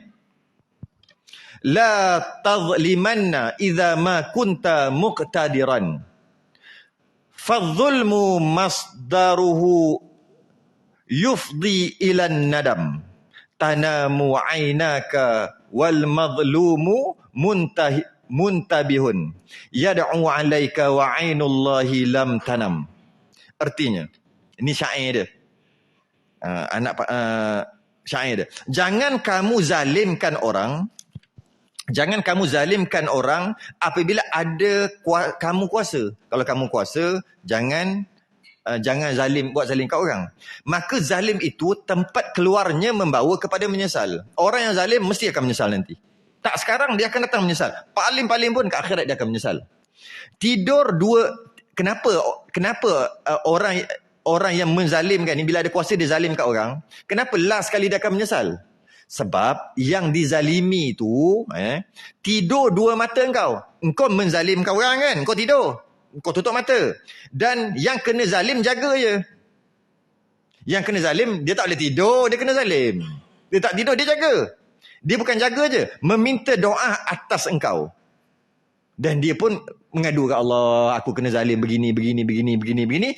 La tazlimanna idza ma kunta muqtadiran. Fadh-dhulmu masdaruhu yufdi ilan nadam. Tanamu 'ainaka wal madhlumu muntabihun yad'u 'alaika wa 'ainullahi lam tanam. Artinya, ini syair dia. Syair dia. Jangan kamu zalimkan orang. Jangan kamu zalimkan orang apabila ada kamu kuasa. Kalau kamu kuasa, jangan buat zalim kat orang. Maka zalim itu tempat keluarnya membawa kepada menyesal. Orang yang zalim mesti akan menyesal nanti. Tak sekarang dia akan datang menyesal. Paling-paling pun ke akhirat dia akan menyesal. Tidur dua. Kenapa orang yang menzalimkan ni bila ada kuasa dia zalim kat orang, kenapa last kali dia akan menyesal? Sebab yang dizalimi tu tidur dua mata engkau menzalimkan orang kan, kau tidur, kau tutup mata, dan yang kena zalim jaga je. Yang kena zalim dia tak boleh tidur, dia kena zalim. Dia tak tidur, dia jaga. Dia bukan jaga je, meminta doa atas engkau. Dan dia pun mengadu ke Allah, aku kena zalim begini.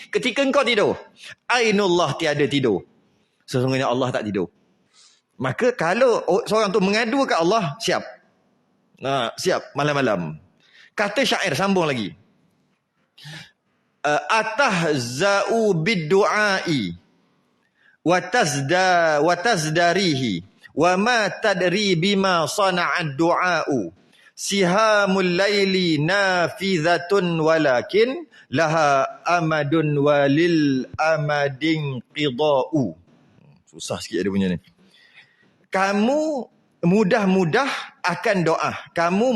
Ketika engkau tidur, ainullah tiada tidur. Sesungguhnya Allah tak tidur. Maka kalau seorang tu mengadu ke Allah, siap. Siap malam-malam. Kata syair sambung lagi. Atahza'u bid-du'ai wa tazdarihi wa ma tadri bima sana'ad du'a'u. Sihamul laili nafizatun walakin laha amadun walil amadin qida'u. Susah sikit dia punya ni. Kamu mudah-mudah akan doa. Kamu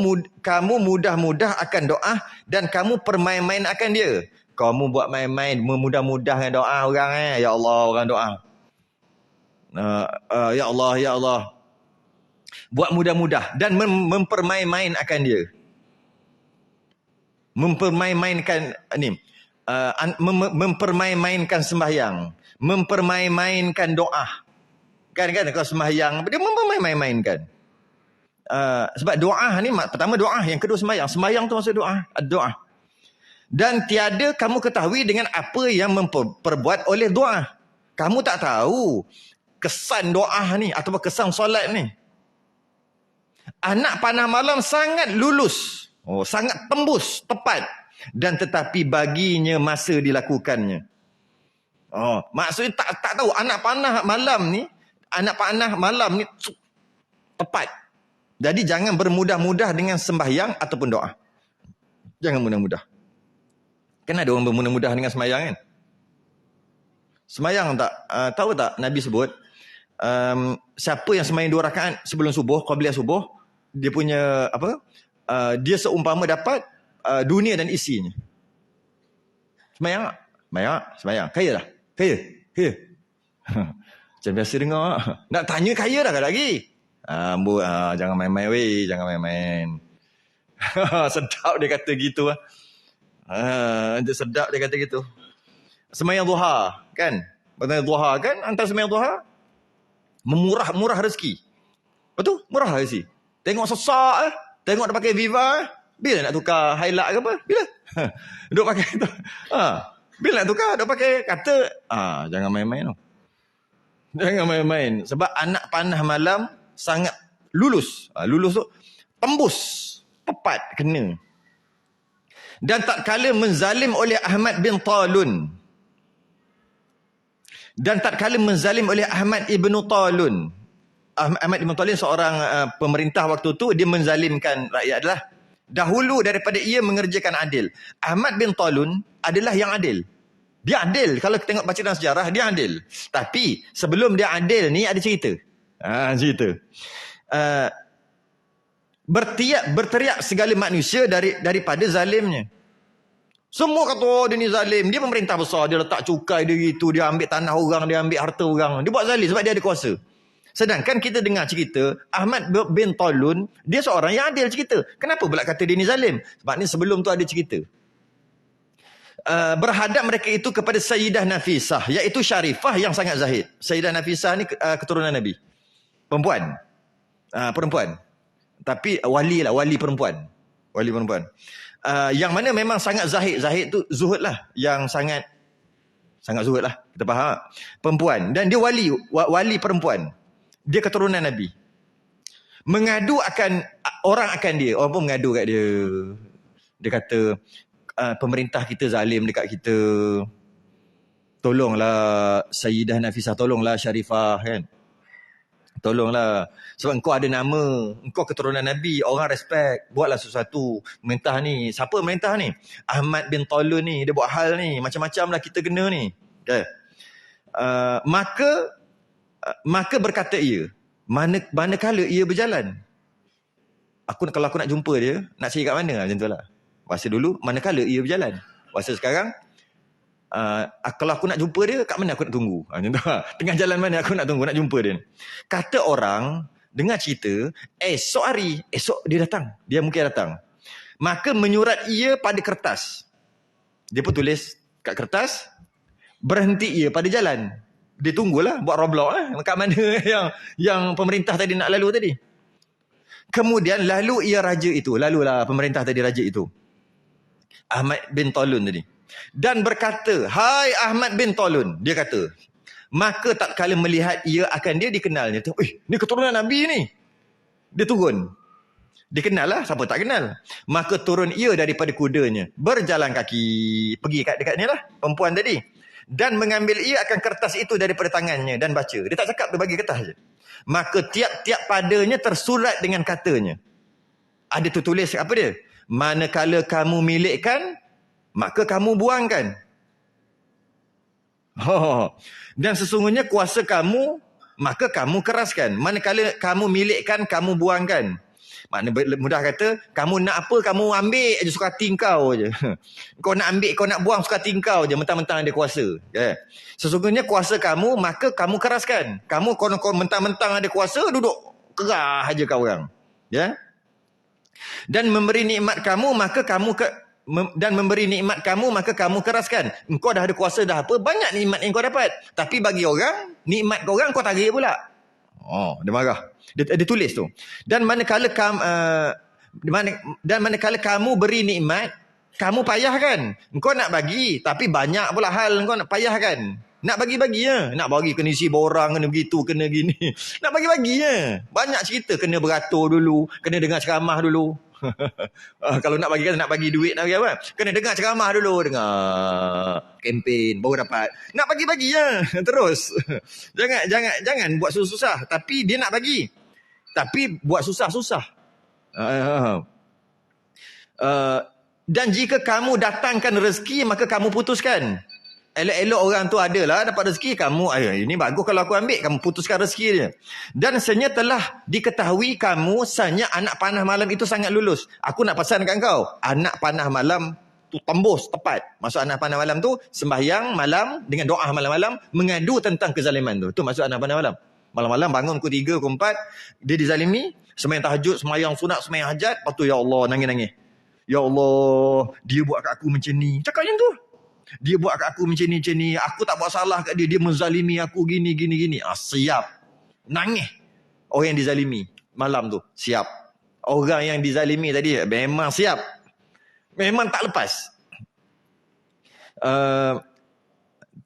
mudah-mudah akan doa dan kamu permain-main akan dia. Kamu buat main-main, memudah-mudah dengan doa orang Ya Allah, orang doa. Ya Allah, ya Allah. Buat mudah-mudah dan mempermain-main akan dia. Mempermain-mainkan mempermain-mainkan sembahyang, mempermain-mainkan doa. Kan kalau sembahyang dia mempermain-mainkan. Sebab doa ni pertama doa, yang kedua sembahyang. Sembahyang tu maksud doa, doa. Dan tiada kamu ketahui dengan apa yang memperbuat oleh doa. Kamu tak tahu kesan doa ni ataupun kesan solat ni. Anak panah malam sangat lulus. Sangat tembus, tepat. Dan tetapi baginya masa dilakukannya. Maksudnya tak tahu anak panah malam ni tepat. Jadi jangan bermudah-mudah dengan sembahyang ataupun doa. Jangan mudah-mudah. Kan ada orang bermudah-mudah dengan sembahyang kan? Sembahyang tak? Tahu tak Nabi sebut, siapa yang sembahyang 2 rakaat sebelum subuh, qabliyah subuh, dia punya dia seumpama dapat dunia dan isinya. Sembahyang tak? Sembahyang. Kaya dah? Kaya? Macam biasa dengar. Nak tanya kaya dah lagi. Jangan main-main weh. Jangan main-main. Sedap dia kata gitu. Sedap dia kata gitu. Sembahyang duha kan? Sembahyang duha kan? Antara sembahyang duha murah rezeki. Betul? Murah rezeki. Tengok sesak tengok dia pakai Viva bila nak tukar highlight ke apa? Bila? Duk pakai tu. Bila nak tukar duk pakai kata jangan main-main tu. Jangan main-main. Sebab anak panah malam sangat lulus. Lulus tu tembus. Tepat kena. Dan tak kala menzalim oleh Ahmad bin Talun. Ahmad ibn Talun. Ahmad ibn Talun seorang pemerintah waktu tu, dia menzalimkan rakyat adalah. Dahulu daripada ia mengerjakan adil. Ahmad bin Talun adalah yang adil. Dia adil. Kalau kita tengok baca dalam sejarah, dia adil. Tapi sebelum dia adil ni ada cerita. Cerita. Berteriak segala manusia daripada zalimnya. Semua kata dia ni zalim. Dia pemerintah besar. Dia letak cukai dia gitu. Dia ambil tanah orang. Dia ambil harta orang. Dia buat zalim sebab dia ada kuasa. Sedangkan kita dengar cerita Ahmad bin Talun, dia seorang yang adil cerita. Kenapa pula kata dia ni zalim? Sebab ni sebelum tu ada cerita. Berhadap mereka itu kepada Sayyidah Nafisah, iaitu Syarifah yang sangat zahid. Sayyidah Nafisah ni keturunan Nabi. Perempuan. Tapi wali perempuan. Yang mana memang sangat zahid. Zahid tu zuhud lah. Yang sangat zuhud lah. Kita faham. Perempuan. Dan dia wali perempuan. Dia keturunan Nabi. Mengadu orang akan dia. Orang pun mengadu kat dia. Dia kata, pemerintah kita zalim dekat kita. Tolonglah Sayyidah Nafisah, tolonglah Syarifah kan. Tolonglah. Sebab engkau ada nama. Engkau keturunan Nabi. Orang respect. Buatlah sesuatu. Merintah ni. Siapa merintah ni? Ahmad bin Talun ni. Dia buat hal ni. Macam-macam lah kita kena ni. Okay. Maka berkata ia. Manakala ia berjalan. Kalau aku nak jumpa dia. Nak cari kat mana? Macam tu lah. Masa dulu. Manakala ia berjalan. Masa sekarang. Kalau aku nak jumpa dia, kat mana aku nak tunggu? Tengah jalan mana aku nak tunggu, nak jumpa dia. Kata orang, dengar cerita, esok dia datang. Dia mungkin datang. Maka menyurat ia pada kertas. Dia pun tulis kat kertas, berhenti ia pada jalan. Dia tunggulah, buat roblok lah. Kat mana yang pemerintah tadi nak lalu tadi. Kemudian lalu ia raja itu. Lalulah pemerintah tadi raja itu. Ahmad bin Talun tadi. Dan berkata, hai Ahmad bin Talun. Dia kata, maka tak kala melihat ia akan dia dikenalnya. Ni keturunan Nabi ni. Dia turun. Dikenal lah, siapa tak kenal. Maka turun ia daripada kudanya. Berjalan kaki. Pergi dekat ni lah, perempuan tadi. Dan mengambil ia akan kertas itu daripada tangannya dan baca. Dia tak cakap, dia bagi kertas je. Maka tiap-tiap padanya tersurat dengan katanya. Ada tulis apa dia? Manakala kamu milikkan, maka kamu buangkan. Dan sesungguhnya kuasa kamu, maka kamu keraskan. Manakala kamu milikkan, kamu buangkan. Makna mudah kata, kamu nak apa, kamu ambil je suka hati kau je. Kau nak ambil, kau nak buang suka hati kau je, mentang-mentang ada kuasa. Sesungguhnya kuasa kamu, maka kamu keraskan. Kamu kau mentang-mentang ada kuasa, duduk kerah je kau orang. Dan memberi nikmat kamu, maka kamu keraskan. Engkau dah ada kuasa dah apa, banyak nikmat yang kau dapat. Tapi bagi orang, nikmat kau orang kau tarik pula. Dia marah. Dia tulis tu. Dan manakala kamu beri nikmat, kamu payahkan. Engkau nak bagi, tapi banyak pula hal engkau nak payahkan. Nak bagi-bagi ya. Nak bagi kena isi borang, kena begitu, kena gini. Nak bagi-bagi ya. Banyak cerita, kena beratur dulu, kena dengar ceramah dulu. Kalau nak bagi duit nak bagi apa? Kena dengar ceramah dulu, dengar kempen baru dapat. Nak bagi-bagi ya. Terus. Jangan buat susah-susah, tapi dia nak bagi. Tapi buat susah-susah. Dan jika kamu datangkan rezeki, maka kamu putuskan. Elok-elok orang tu adalah dapat rezeki, kamu ini bagus kalau aku ambil, kamu putuskan rezeki dia. Dan senyata telah diketahui kamu sanya anak panah malam itu sangat lulus. Aku nak pesan kat kau, anak panah malam tu tembus tepat. Maksud anak panah malam tu sembahyang malam dengan doa malam-malam mengadu tentang kezaliman tu. Tu maksud anak panah malam. Malam-malam bangun pukul 3, pukul 4, dia dizalimi, sembahyang tahajud, sembahyang sunat, sembahyang hajat, lepas tu ya Allah nangis-nangis. Ya Allah, dia buat kat aku macam ni. Cakap macam tu. Dia buat kat aku macam ni. Aku tak buat salah kat dia. Dia menzalimi aku gini. Siap. Nangis. Orang yang dizalimi. Malam tu. Siap. Orang yang dizalimi tadi. Memang siap. Memang tak lepas.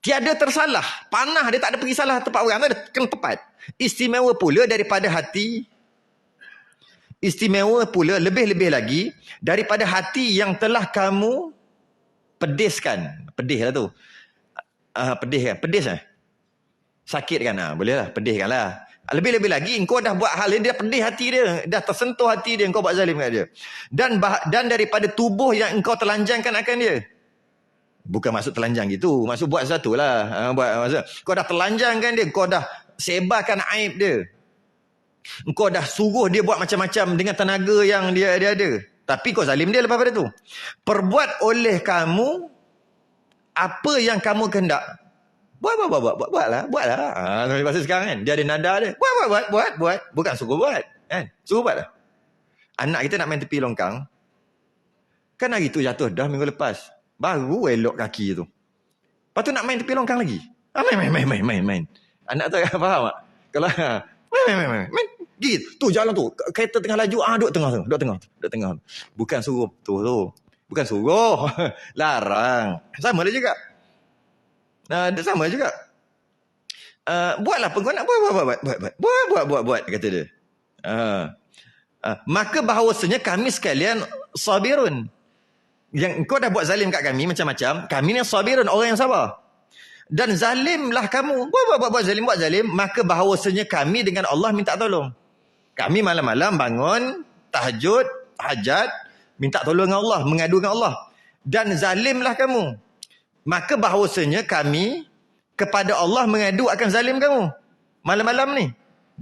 Tiada tersalah. Panah dia tak ada pergi salah tempat orang. Dia kena tepat. Istimewa pula daripada hati. Istimewa pula lebih-lebih lagi. Daripada hati yang telah kamu pediskan. Pedih lah tu. Pedih kan? Pedis kan? Sakit kan? Boleh lah. Pedih kan lah. Lebih-lebih lagi, engkau dah buat hal dia pedih hati dia. Dah tersentuh hati dia, engkau buat zalim kat dia. Dan daripada tubuh yang engkau telanjangkan akan dia. Bukan maksud telanjang gitu. Maksud buat sesuatu lah. Kau dah telanjangkan dia. Kau dah sebarkan aib dia. Engkau dah suruh dia buat macam-macam dengan tenaga yang dia ada. Tapi kau zalim dia lepas pada tu. Perbuat oleh kamu apa yang kamu kehendak. Buatlah. Pasal sekarang kan, dia ada nada dia. Buat. Bukan suruh buat. Kan? Suruh buat lah. Anak kita nak main tepi longkang. Kan hari tu jatuh dah minggu lepas. Baru elok kaki tu. Lepas tu nak main tepi longkang lagi. Main. Anak tu faham tak? Kalau main. Gitu jalan tu. Kereta tengah laju. Duduk tengah. Bukan suruh. Tu. Bukan suruh. Larang. Sama dia juga. Sama juga. Buatlah pun kau nak buat. Kata dia. Maka bahawasanya kami sekalian sabirun. Yang kau dah buat zalim kat kami macam-macam. Kami ni sabirun. Orang yang sabar. Dan zalimlah kamu. Buat zalim. Maka bahawasanya kami dengan Allah minta tolong. Kami malam-malam bangun, tahajud, hajat, minta tolong dengan Allah, mengadu dengan Allah. Dan zalimlah kamu. Maka bahawasanya kami kepada Allah mengadu akan zalim kamu. Malam-malam ni.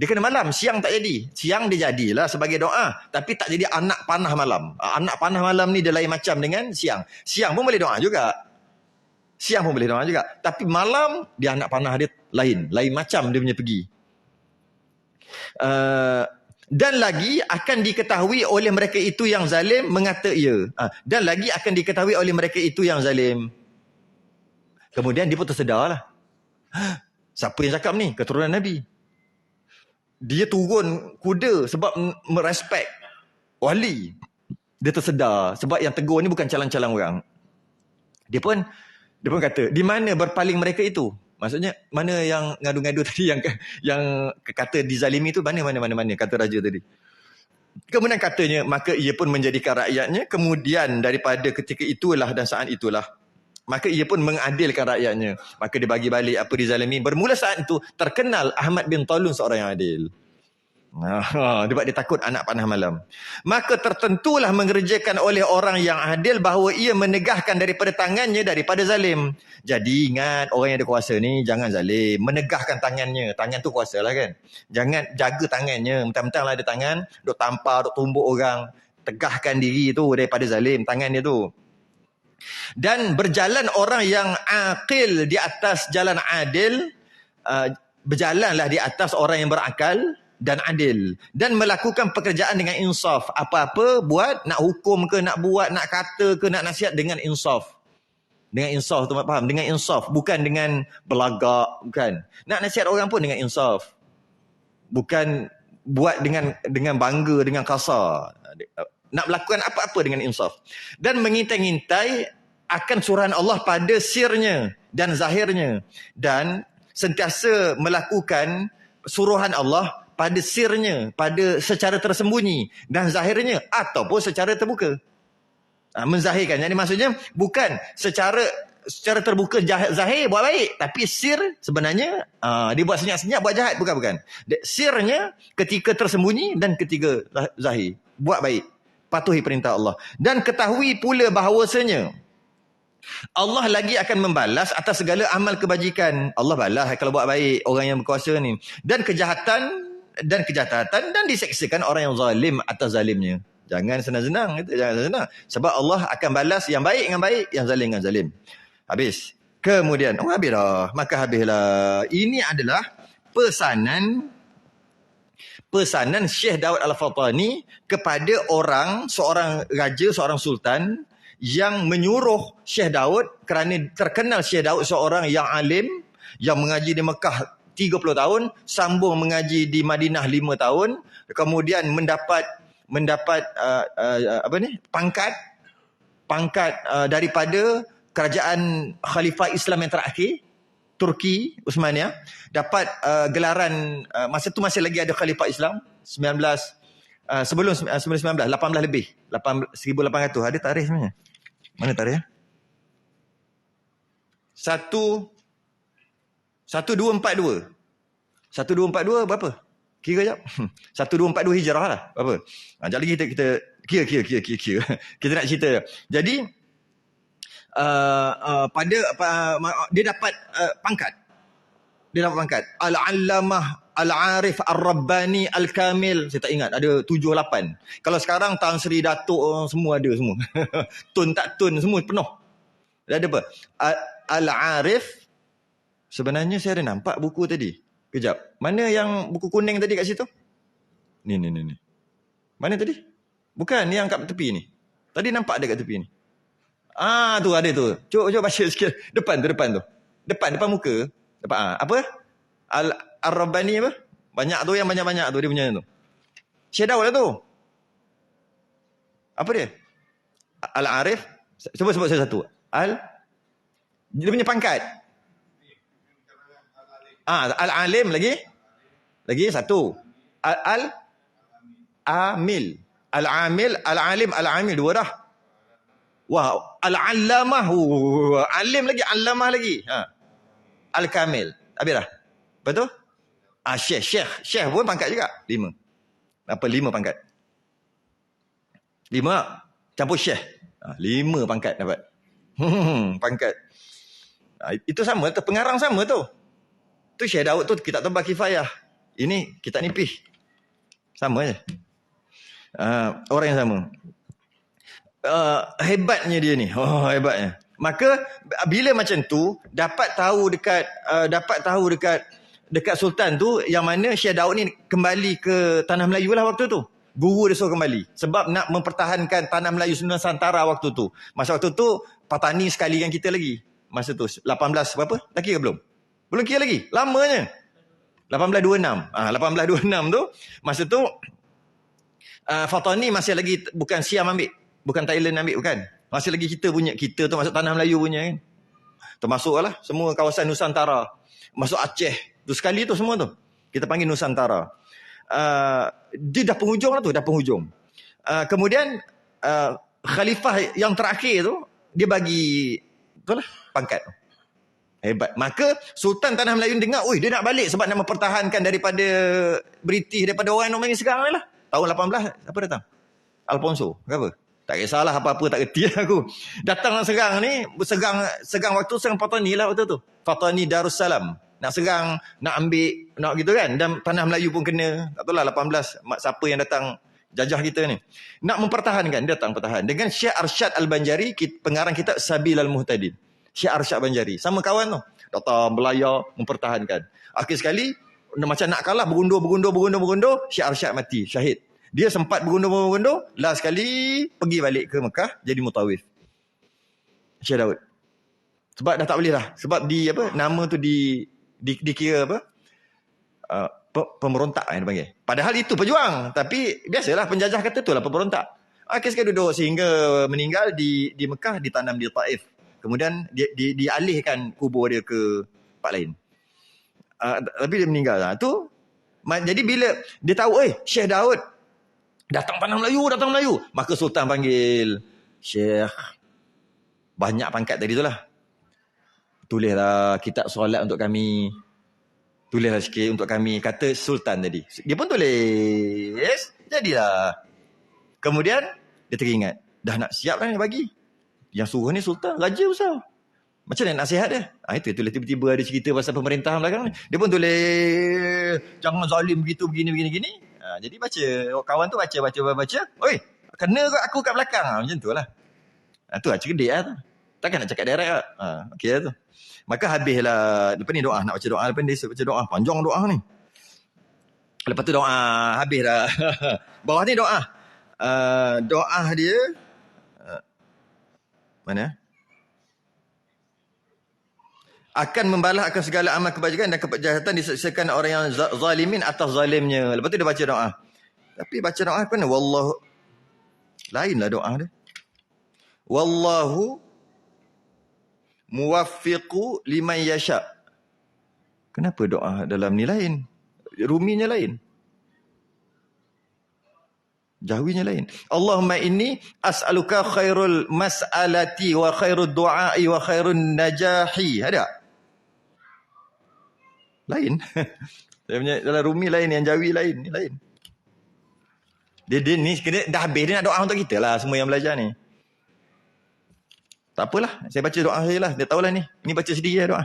Dia kena malam, siang tak jadi. Siang dia jadilah sebagai doa. Tapi tak jadi anak panah malam. Anak panah malam ni dia lain macam dengan siang. Siang pun boleh doa juga. Tapi malam, dia anak panah dia lain. Lain macam dia punya pergi. Dan lagi akan diketahui oleh mereka itu yang zalim mengata ia. Dan lagi akan diketahui oleh mereka itu yang zalim. Kemudian dia pun tersedarlah. Siapa yang cakap ni? Keturunan Nabi. Dia turun kuda sebab merespek wali. Dia tersedar sebab yang tegur ni bukan calang-calang orang. Dia pun kata, di mana berpaling mereka itu? Maksudnya mana yang ngadu-ngadu tadi yang kata dizalimi itu mana kata raja tadi. Kemudian katanya, maka ia pun menjadikan rakyatnya, kemudian daripada ketika itulah dan saat itulah maka ia pun mengadilkan rakyatnya. Maka dia bagi balik apa dizalimi. Bermula saat itu terkenal Ahmad bin Talun seorang yang adil. Sebab dia takut anak panah malam. Maka tertentulah mengerjakan oleh orang yang adil bahawa ia menegahkan daripada tangannya daripada zalim. Jadi ingat, orang yang ada kuasa ni jangan zalim. Menegahkan tangannya. Tangan tu kuasa lah kan. Jangan jaga tangannya. Mentang-mentang lah ada tangan, duk tampar, duk tumbuk orang. Tegahkan diri tu daripada zalim. Tangan dia tu. Dan berjalan orang yang aqil di atas jalan adil, berjalanlah di atas orang yang berakal dan adil, dan melakukan pekerjaan dengan insaf. Apa-apa buat, nak hukum ke, nak buat, nak kata ke, nak nasihat dengan insaf. Dengan insaf tu faham? Dengan insaf, bukan dengan belagak, bukan. Nak nasihat orang pun dengan insaf. Bukan buat dengan bangga, dengan kasar. Nak melakukan apa-apa dengan insaf. Dan mengintai-ngintai akan suruhan Allah pada sirnya dan zahirnya. Dan sentiasa melakukan suruhan Allah pada sirnya, pada secara tersembunyi dan zahirnya ataupun secara terbuka. Menzahirkan. Jadi maksudnya bukan secara terbuka zahir buat baik, tapi sir sebenarnya dia buat senyap-senyap buat jahat, bukan. Sirnya ketika tersembunyi dan ketika zahir buat baik. Patuhi perintah Allah. Dan ketahui pula bahawasanya Allah lagi akan membalas atas segala amal kebajikan. Allah balas kalau buat baik orang yang berkuasa ni. Dan kejahatan dan diseksakan orang yang zalim atas zalimnya. Jangan senang-senang. Jangan senang. Sebab Allah akan balas yang baik dengan baik, yang zalim dengan zalim. Habis. Kemudian, habis dah. Maka habislah. Ini adalah pesanan Syekh Daud Al-Fatani kepada seorang raja, seorang sultan yang menyuruh Syekh Daud, kerana terkenal Syekh Daud seorang yang alim, yang mengaji di Mekah 30 tahun, sambung mengaji di Madinah 5 tahun, kemudian mendapat pangkat daripada kerajaan Khalifah Islam yang terakhir, Turki, Uthmaniyah, dapat gelaran, masa tu masih lagi ada Khalifah Islam, sebelum 19, 18 lebih, 1800. Ada tarikh sebenarnya. Mana tarikh? 1242 berapa? Kira jap. 1242 Hijrah lah. Berapa? Sekejap lagi kita kira. Kita nak cerita. Jadi dia dapat pangkat. Al-Allamah Al-Arif Ar-Rabbani Al-Kamil. Saya tak ingat, ada 7-8. Kalau sekarang Tan Sri Datuk semua ada semua. Tun tak tun semua penuh. Ada apa? Al-Arif. Sebenarnya saya ada nampak buku tadi. Kejap. Mana yang buku kuning tadi kat situ? Ni. Mana tadi? Bukan, yang kat tepi ni. Tadi nampak ada kat tepi ni. Tu ada tu. Cuba baca sikit. Depan tu. Depan muka. Apa? Al-Rabbani apa? Banyak tu, yang banyak-banyak tu dia punya tu. Syekh Daud lah tu. Apa dia? Al-Arif. Sebut saya satu. Dia punya pangkat. Al-Alim lagi satu. Al-Amil. Al-Amil, Al-Alim, Al-Amil, dua dah. Wah, Al-Allamah. Alim lagi, Allamah lagi. Al-Kamil. Habis dah. Betul? Syekh pun pangkat juga. 5. Apa 5 pangkat? 5 tak? Campur Syekh. 5 pangkat dapat. Pangkat. Itu sama tu, pengarang sama tu. Tu Syekh Daud tu kitab Thabah Kifayah. Ini kitab nipih. Sama je. Orang yang sama. Hebatnya dia ni. Hebatnya. Maka bila macam tu dapat tahu dekat sultan tu yang mana Syekh Daud ni kembali ke tanah Melayu lah waktu tu. Guru dia suruh kembali sebab nak mempertahankan tanah Melayu Nusantara waktu tu. Masa waktu tu Patani sekali dengan kita lagi. Masa tu 18 berapa? Dah kira belum? Belum kira lagi. Lamanya. 1826. 1826 tu masa tu Fatani masih lagi bukan Siam ambil. Bukan Thailand ambil, bukan. Masih lagi kita tu masuk tanah Melayu punya kan. Termasuklah semua kawasan Nusantara. Masuk Aceh. Tu sekali tu semua tu. Kita panggil Nusantara. Dia dah penghujung lah tu. Dah penghujung. Kemudian khalifah yang terakhir tu dia bagi itulah pangkat tu. Hebat. Maka Sultan Tanah Melayu dengar, dia nak balik sebab nak mempertahankan daripada British, daripada orang yang sekarang ni lah. Tahun 18 apa datang? Alfonso ke apa? Tak kisahlah apa-apa, tak kerti aku. Datang serang ni, serang waktu serang Fatani lah waktu tu. Fatani Darussalam. Nak serang, nak ambil, nak gitu kan. Dan Tanah Melayu pun kena. Tak tahu lah 18, siapa yang datang jajah kita ni. Nak mempertahankan, dia datang pertahan. Dengan Syekh Arsyad Al-Banjari, pengarang kitab Sabil Al-Muhtadin. Syekh Arsyad Banjari. Sama kawan tu. Datang belayar, mempertahankan. Akhir sekali, macam nak kalah, bergundur. Syekh Arsyad mati, syahid. Dia sempat bergundur. Last sekali pergi balik ke Mekah jadi mutawif. Syekh Daud. Sebab dah tak boleh lah. Sebab nama tu dikira apa? Pemberontak yang dipanggil. Padahal itu pejuang. Tapi biasalah penjajah kata tu lah pemberontak. Akhir sekali duduk sehingga meninggal di Mekah, ditanam di Taif. Kemudian dialihkan kubur dia ke tempat lain. Tapi dia meninggal lah. Jadi bila dia tahu, Syekh Daud datang Tanah Melayu. Maka Sultan panggil, Syekh, banyak pangkat tadi tu lah. Tulislah kitab solat untuk kami. Tulislah sikit untuk kami. Kata Sultan tadi. Dia pun tulis. Jadilah. Kemudian, dia teringat. Dah nak siap lah ni bagi. Yang suruh ni Sultan, Raja besar. Macam mana nasihat dia? Itu tulis tiba-tiba ada cerita pasal pemerintahan belakang ni. Dia pun tulis, jangan zalim begitu, begini. Jadi baca. Kawan tu baca. Oi, kena aku kat belakang. Macam tu lah. Tu lah cerdik lah tu. Takkan nak cakap direct lah. Okey lah tu. Maka habislah. Lepas ni doa. Nak baca doa. Lepas ni baca doa. Panjang doa ni. Lepas tu doa. Habis dah. Bawah ni doa. Doa dia. Mana? Akan membalas akan segala amal kebajikan dan kejahatan diseksakan orang yang zalimin atas zalimnya. Lepas tu dia baca doa. Tapi baca doa apa ni? Wallahu. Lainlah doa dia. Wallahu muwaffiqu liman yasha. Kenapa doa dalam ni lain? Ruminya lain. Jahwinya lain. Allahumma inni as'aluka khairul mas'alati wa khairud du'ai wa khairun najahi. Ada? Lain. Saya punya dalam rumi lain, yang Jawi lain. Ni lain. Dia ni dah habis, dia nak doa untuk kita lah, semua yang belajar ni. Tak apalah, saya baca doa saya lah. Dia tahulah ni. Ni baca sendiri lah doa.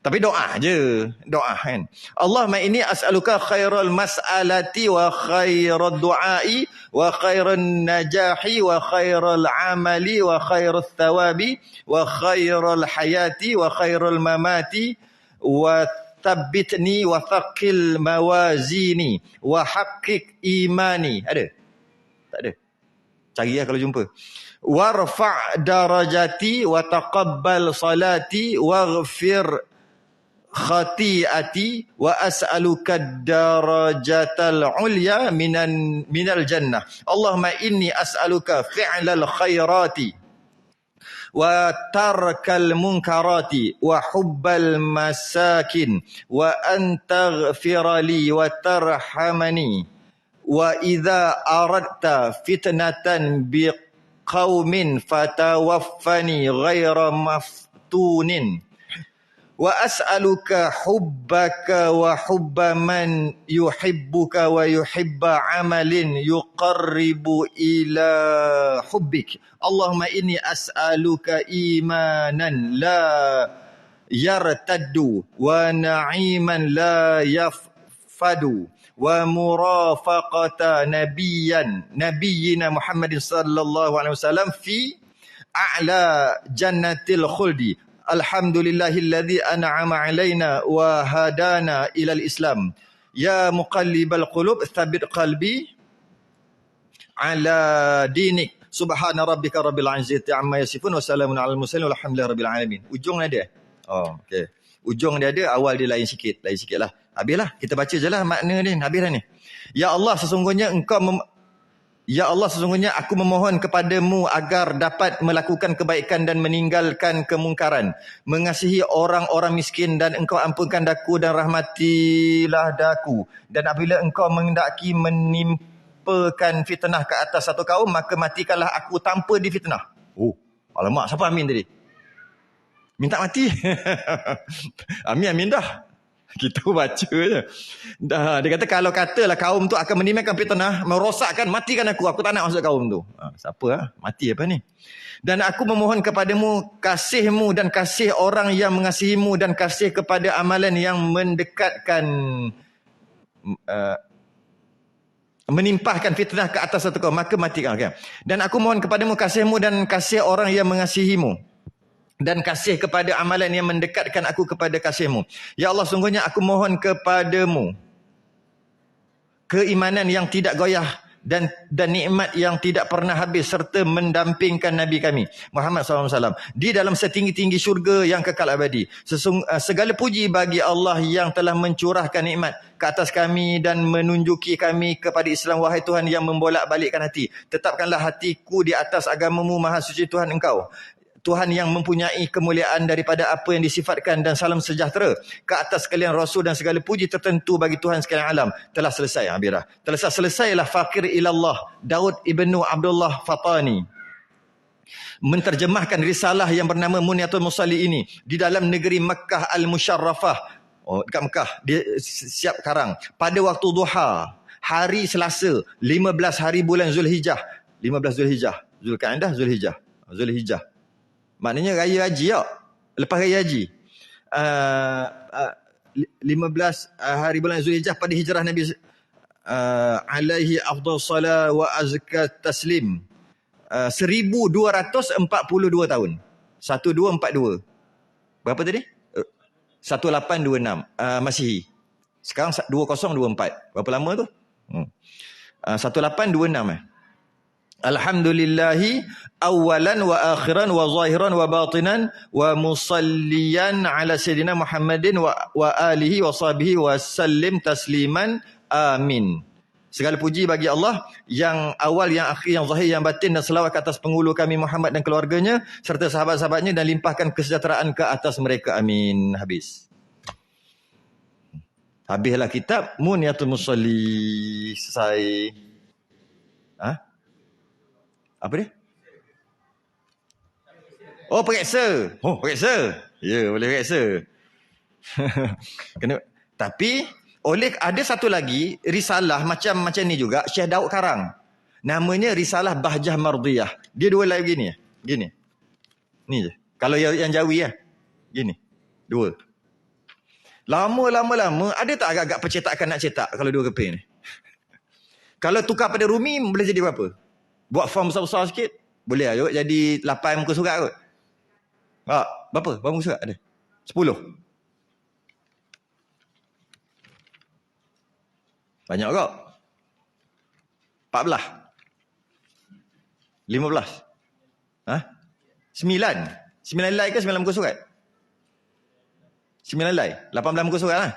Tapi doa je. Doa kan. Allahumma inni as'aluka khairul mas'alati wa khairul du'ai wa khairul najahi wa khairul amali wa khairul thawabi wa khairul hayati wa khairul mamati wa thabbitni wa thaqil mawazini wa haqqiq imani. Ada? Tak ada. Carilah kalau jumpa. Warfa' darajati wa taqabbal salati waghfir khati'ati wa as'aluka darajatal ulya minal jannah. Allahumma inni as'aluka fi'lal khairati wa tarkal munkarati wa hubbal masakin wa an taghfira li wa tarhamani wa idza aradta fitnatan biqaumin fatawaffani ghaira maftunin wa as'aluka hubbaka wa hubba man yuhibbuka wa yuhibba amalin yuqarribu ila hubbik. Allahumma inni as'aluka imanan la yartaddu wa na'iman la yafadu wa murafaqata nabiyyina Muhammadin sallallahu alaihi wasallam fi a'la jannatil khuldi. Alhamdulillahilladzi an'ama alaina wa hadana ilal Islam. Ya muqallibal qulub tsabbit qalbi ala dinik. Subhana rabbika rabbil izzati amma yasifun wa salamun alal mursalin walhamdulillahi rabbil alamin. Ujung dia. Oh, okey. Ujung dia ada, awal dia lain sikit lah. Habislah, kita baca je lah makna dia. Habis dah ni. Ya Allah, sesungguhnya aku memohon kepadamu agar dapat melakukan kebaikan dan meninggalkan kemungkaran. Mengasihi orang-orang miskin dan engkau ampunkan daku dan rahmatilah daku. Dan apabila engkau menghendaki menimpakan fitnah ke atas satu kaum, maka matikanlah aku tanpa difitnah. Oh, alamak, siapa amin tadi? Minta mati. Amin dah. Kita baca je. Dah, dia kata kalau katalah kaum tu akan menimbulkan fitnah, merosakkan, matikan aku tak nak masuk kaum tu. Siapa lah? Mati apa ni? Dan aku memohon kepadamu kasihmu dan kasih orang yang mengasihimu dan kasih kepada amalan yang mendekatkan menimpahkan fitnah ke atas satu kaum, maka matikan. Okay. Dan aku mohon kepadamu kasihmu dan kasih orang yang mengasihimu dan kasih kepada amalan yang mendekatkan aku kepada kasihmu. Ya Allah, sungguhnya aku mohon kepadamu keimanan yang tidak goyah dan nikmat yang tidak pernah habis serta mendampingkan Nabi kami Muhammad SAW di dalam setinggi-tinggi syurga yang kekal abadi. Segala puji bagi Allah yang telah mencurahkan nikmat ke atas kami dan menunjuki kami kepada Islam. Wahai Tuhan yang membolak-balikkan hati, tetapkanlah hatiku di atas agamamu, Maha Suci Tuhan Engkau, Tuhan yang mempunyai kemuliaan daripada apa yang disifatkan, dan salam sejahtera ke atas sekalian Rasul dan segala puji tertentu bagi Tuhan sekalian alam. Telah selesai. Telah selesailah Fakir Ilallah Daud ibnu Abdullah Fatani menterjemahkan risalah yang bernama Muniatul Musalli ini di dalam negeri Mekah Al-Musyarrafah. Dekat Mekah. Dia siap karang. Pada waktu duha, hari Selasa, 15 hari bulan Zulhijjah. 15 Zulhijjah. Zulkaidah, Zulhijjah. Maknanya raya haji tak? Lepas raya haji. 15 hari bulan Zulhijjah pada hijrah Nabi alaihi afdal salat wa azka taslim. 1242 tahun. 1242. Berapa tadi? 1826 Masihi. Sekarang 2024. Berapa lama tu? 1826 Alhamdulillahi awalan wa akhiran wa zahiran wa batinan wa musalliyan ala sayyidina Muhammadin wa alihi wa sahbihi wa sallim tasliman. Amin. Segala puji bagi Allah yang awal, yang akhir, yang zahir, yang batin, dan selawat ke atas penghulu kami Muhammad dan keluarganya serta sahabat-sahabatnya, dan limpahkan kesejahteraan ke atas mereka. Amin. Habislah kitab Muniatul Musalli. Selesai. Apa dia? Periksa. Periksa. Ya, boleh periksa. Tapi ada satu lagi risalah macam ni juga, Syekh Daud karang. Namanya Risalah Bahjah Mardiyah. Dia dua lagi gini. Ni je. Kalau yang Jawi gini. Dua. Lama ada tak agak-agak percetakan nak cetak kalau dua keping ni? Kalau tukar pada Rumi boleh jadi berapa? Buat form besar-besar sikit, boleh lah jadi 8 muka surat kot. Berapa? Berapa muka surat ada? 10. Banyak kot. 14. 15. 9 lay ke 9 muka surat? 9 lay. 18 muka surat lah.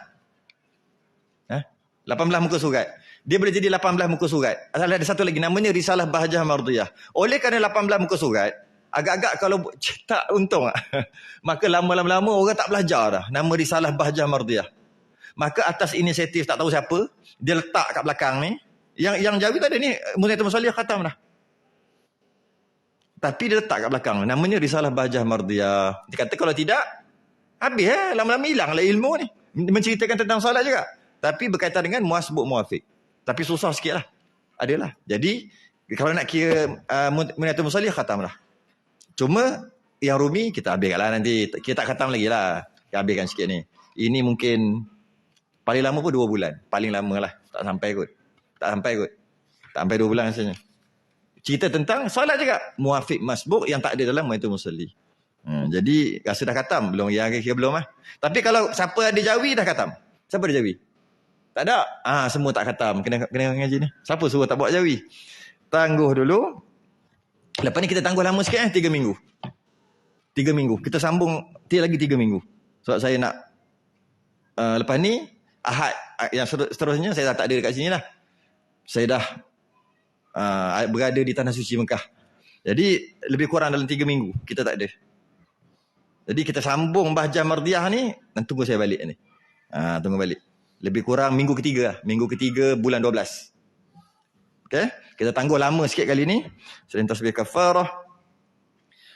18 muka surat. Dia boleh jadi 18 muka surat. Ada satu lagi namanya Risalah Bahjah Mardiyah. Oleh kerana 18 muka surat, agak-agak kalau cetak untung maka lama-lama orang tak belajar dah nama Risalah Bahjah Mardiyah. Maka atas inisiatif tak tahu siapa, dia letak kat belakang ni. Yang Jawi tak ada ni, Muniatul Musalli khatam dah. Tapi dia letak kat belakang namanya Risalah Bahjah Mardiyah. Dia kata kalau tidak, Habis lama-lama hilang lah ilmu ni. Menceritakan tentang solat juga. Tapi berkaitan dengan muasbuk muafiq. Tapi susah sikit lah. Adalah. Jadi, kalau nak kira Muniatul Musalli, khatam lah. Cuma, yang Rumi, kita habiskan lah nanti. Kita tak khatam lagi lah. Kita habiskan sikit ni. Ini mungkin, paling lama pun 2 bulan. Paling lama lah. Tak sampai kot. Tak sampai 2 bulan rasanya. Cerita tentang solat juga. Muafiq masbuk yang tak ada dalam Muniatul Musalli. Jadi rasa dah khatam belum? Yang kira belum lah. Tapi kalau siapa ada jawi dah khatam. Siapa ada jawi? Tak ada. Semua tak khatam. Kena ngaji ni. Siapa suruh tak buat jawi? Tangguh dulu. Lepas ni kita tangguh lama sikit 3 minggu. 3 minggu. Kita sambung lagi 3 minggu. Sebab saya nak lepas ni Ahad yang seterusnya saya dah tak ada dekat sini lah. Saya dah berada di Tanah Suci Mekah. Jadi lebih kurang dalam 3 minggu kita tak ada. Jadi kita sambung Bahjah Mardiyah ni dan tunggu saya balik ni. Tunggu balik. Lebih kurang minggu ketiga lah. Minggu ketiga bulan 12. Okay? Kita tangguh lama sikit kali ni. Selain tasbih kafarah.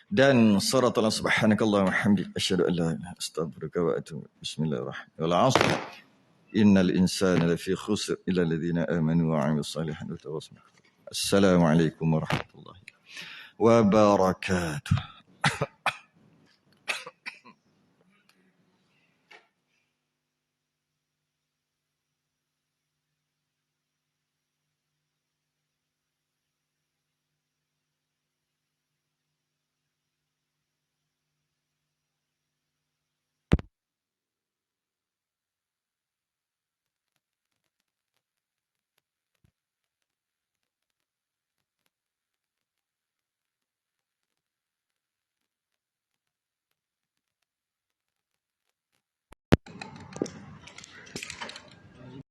Dan suratul subhanakallah wa hamdik. Asyhadu an la ilaha illa anta astaghfiruka wa atubu. Bismillahirrahmanirrahim. Wal 'asr. Innal insana lafi khusr illa alladhina amanu wa 'amilus salihat wa tawassaw. Assalamualaikum warahmatullahi wabarakatuh.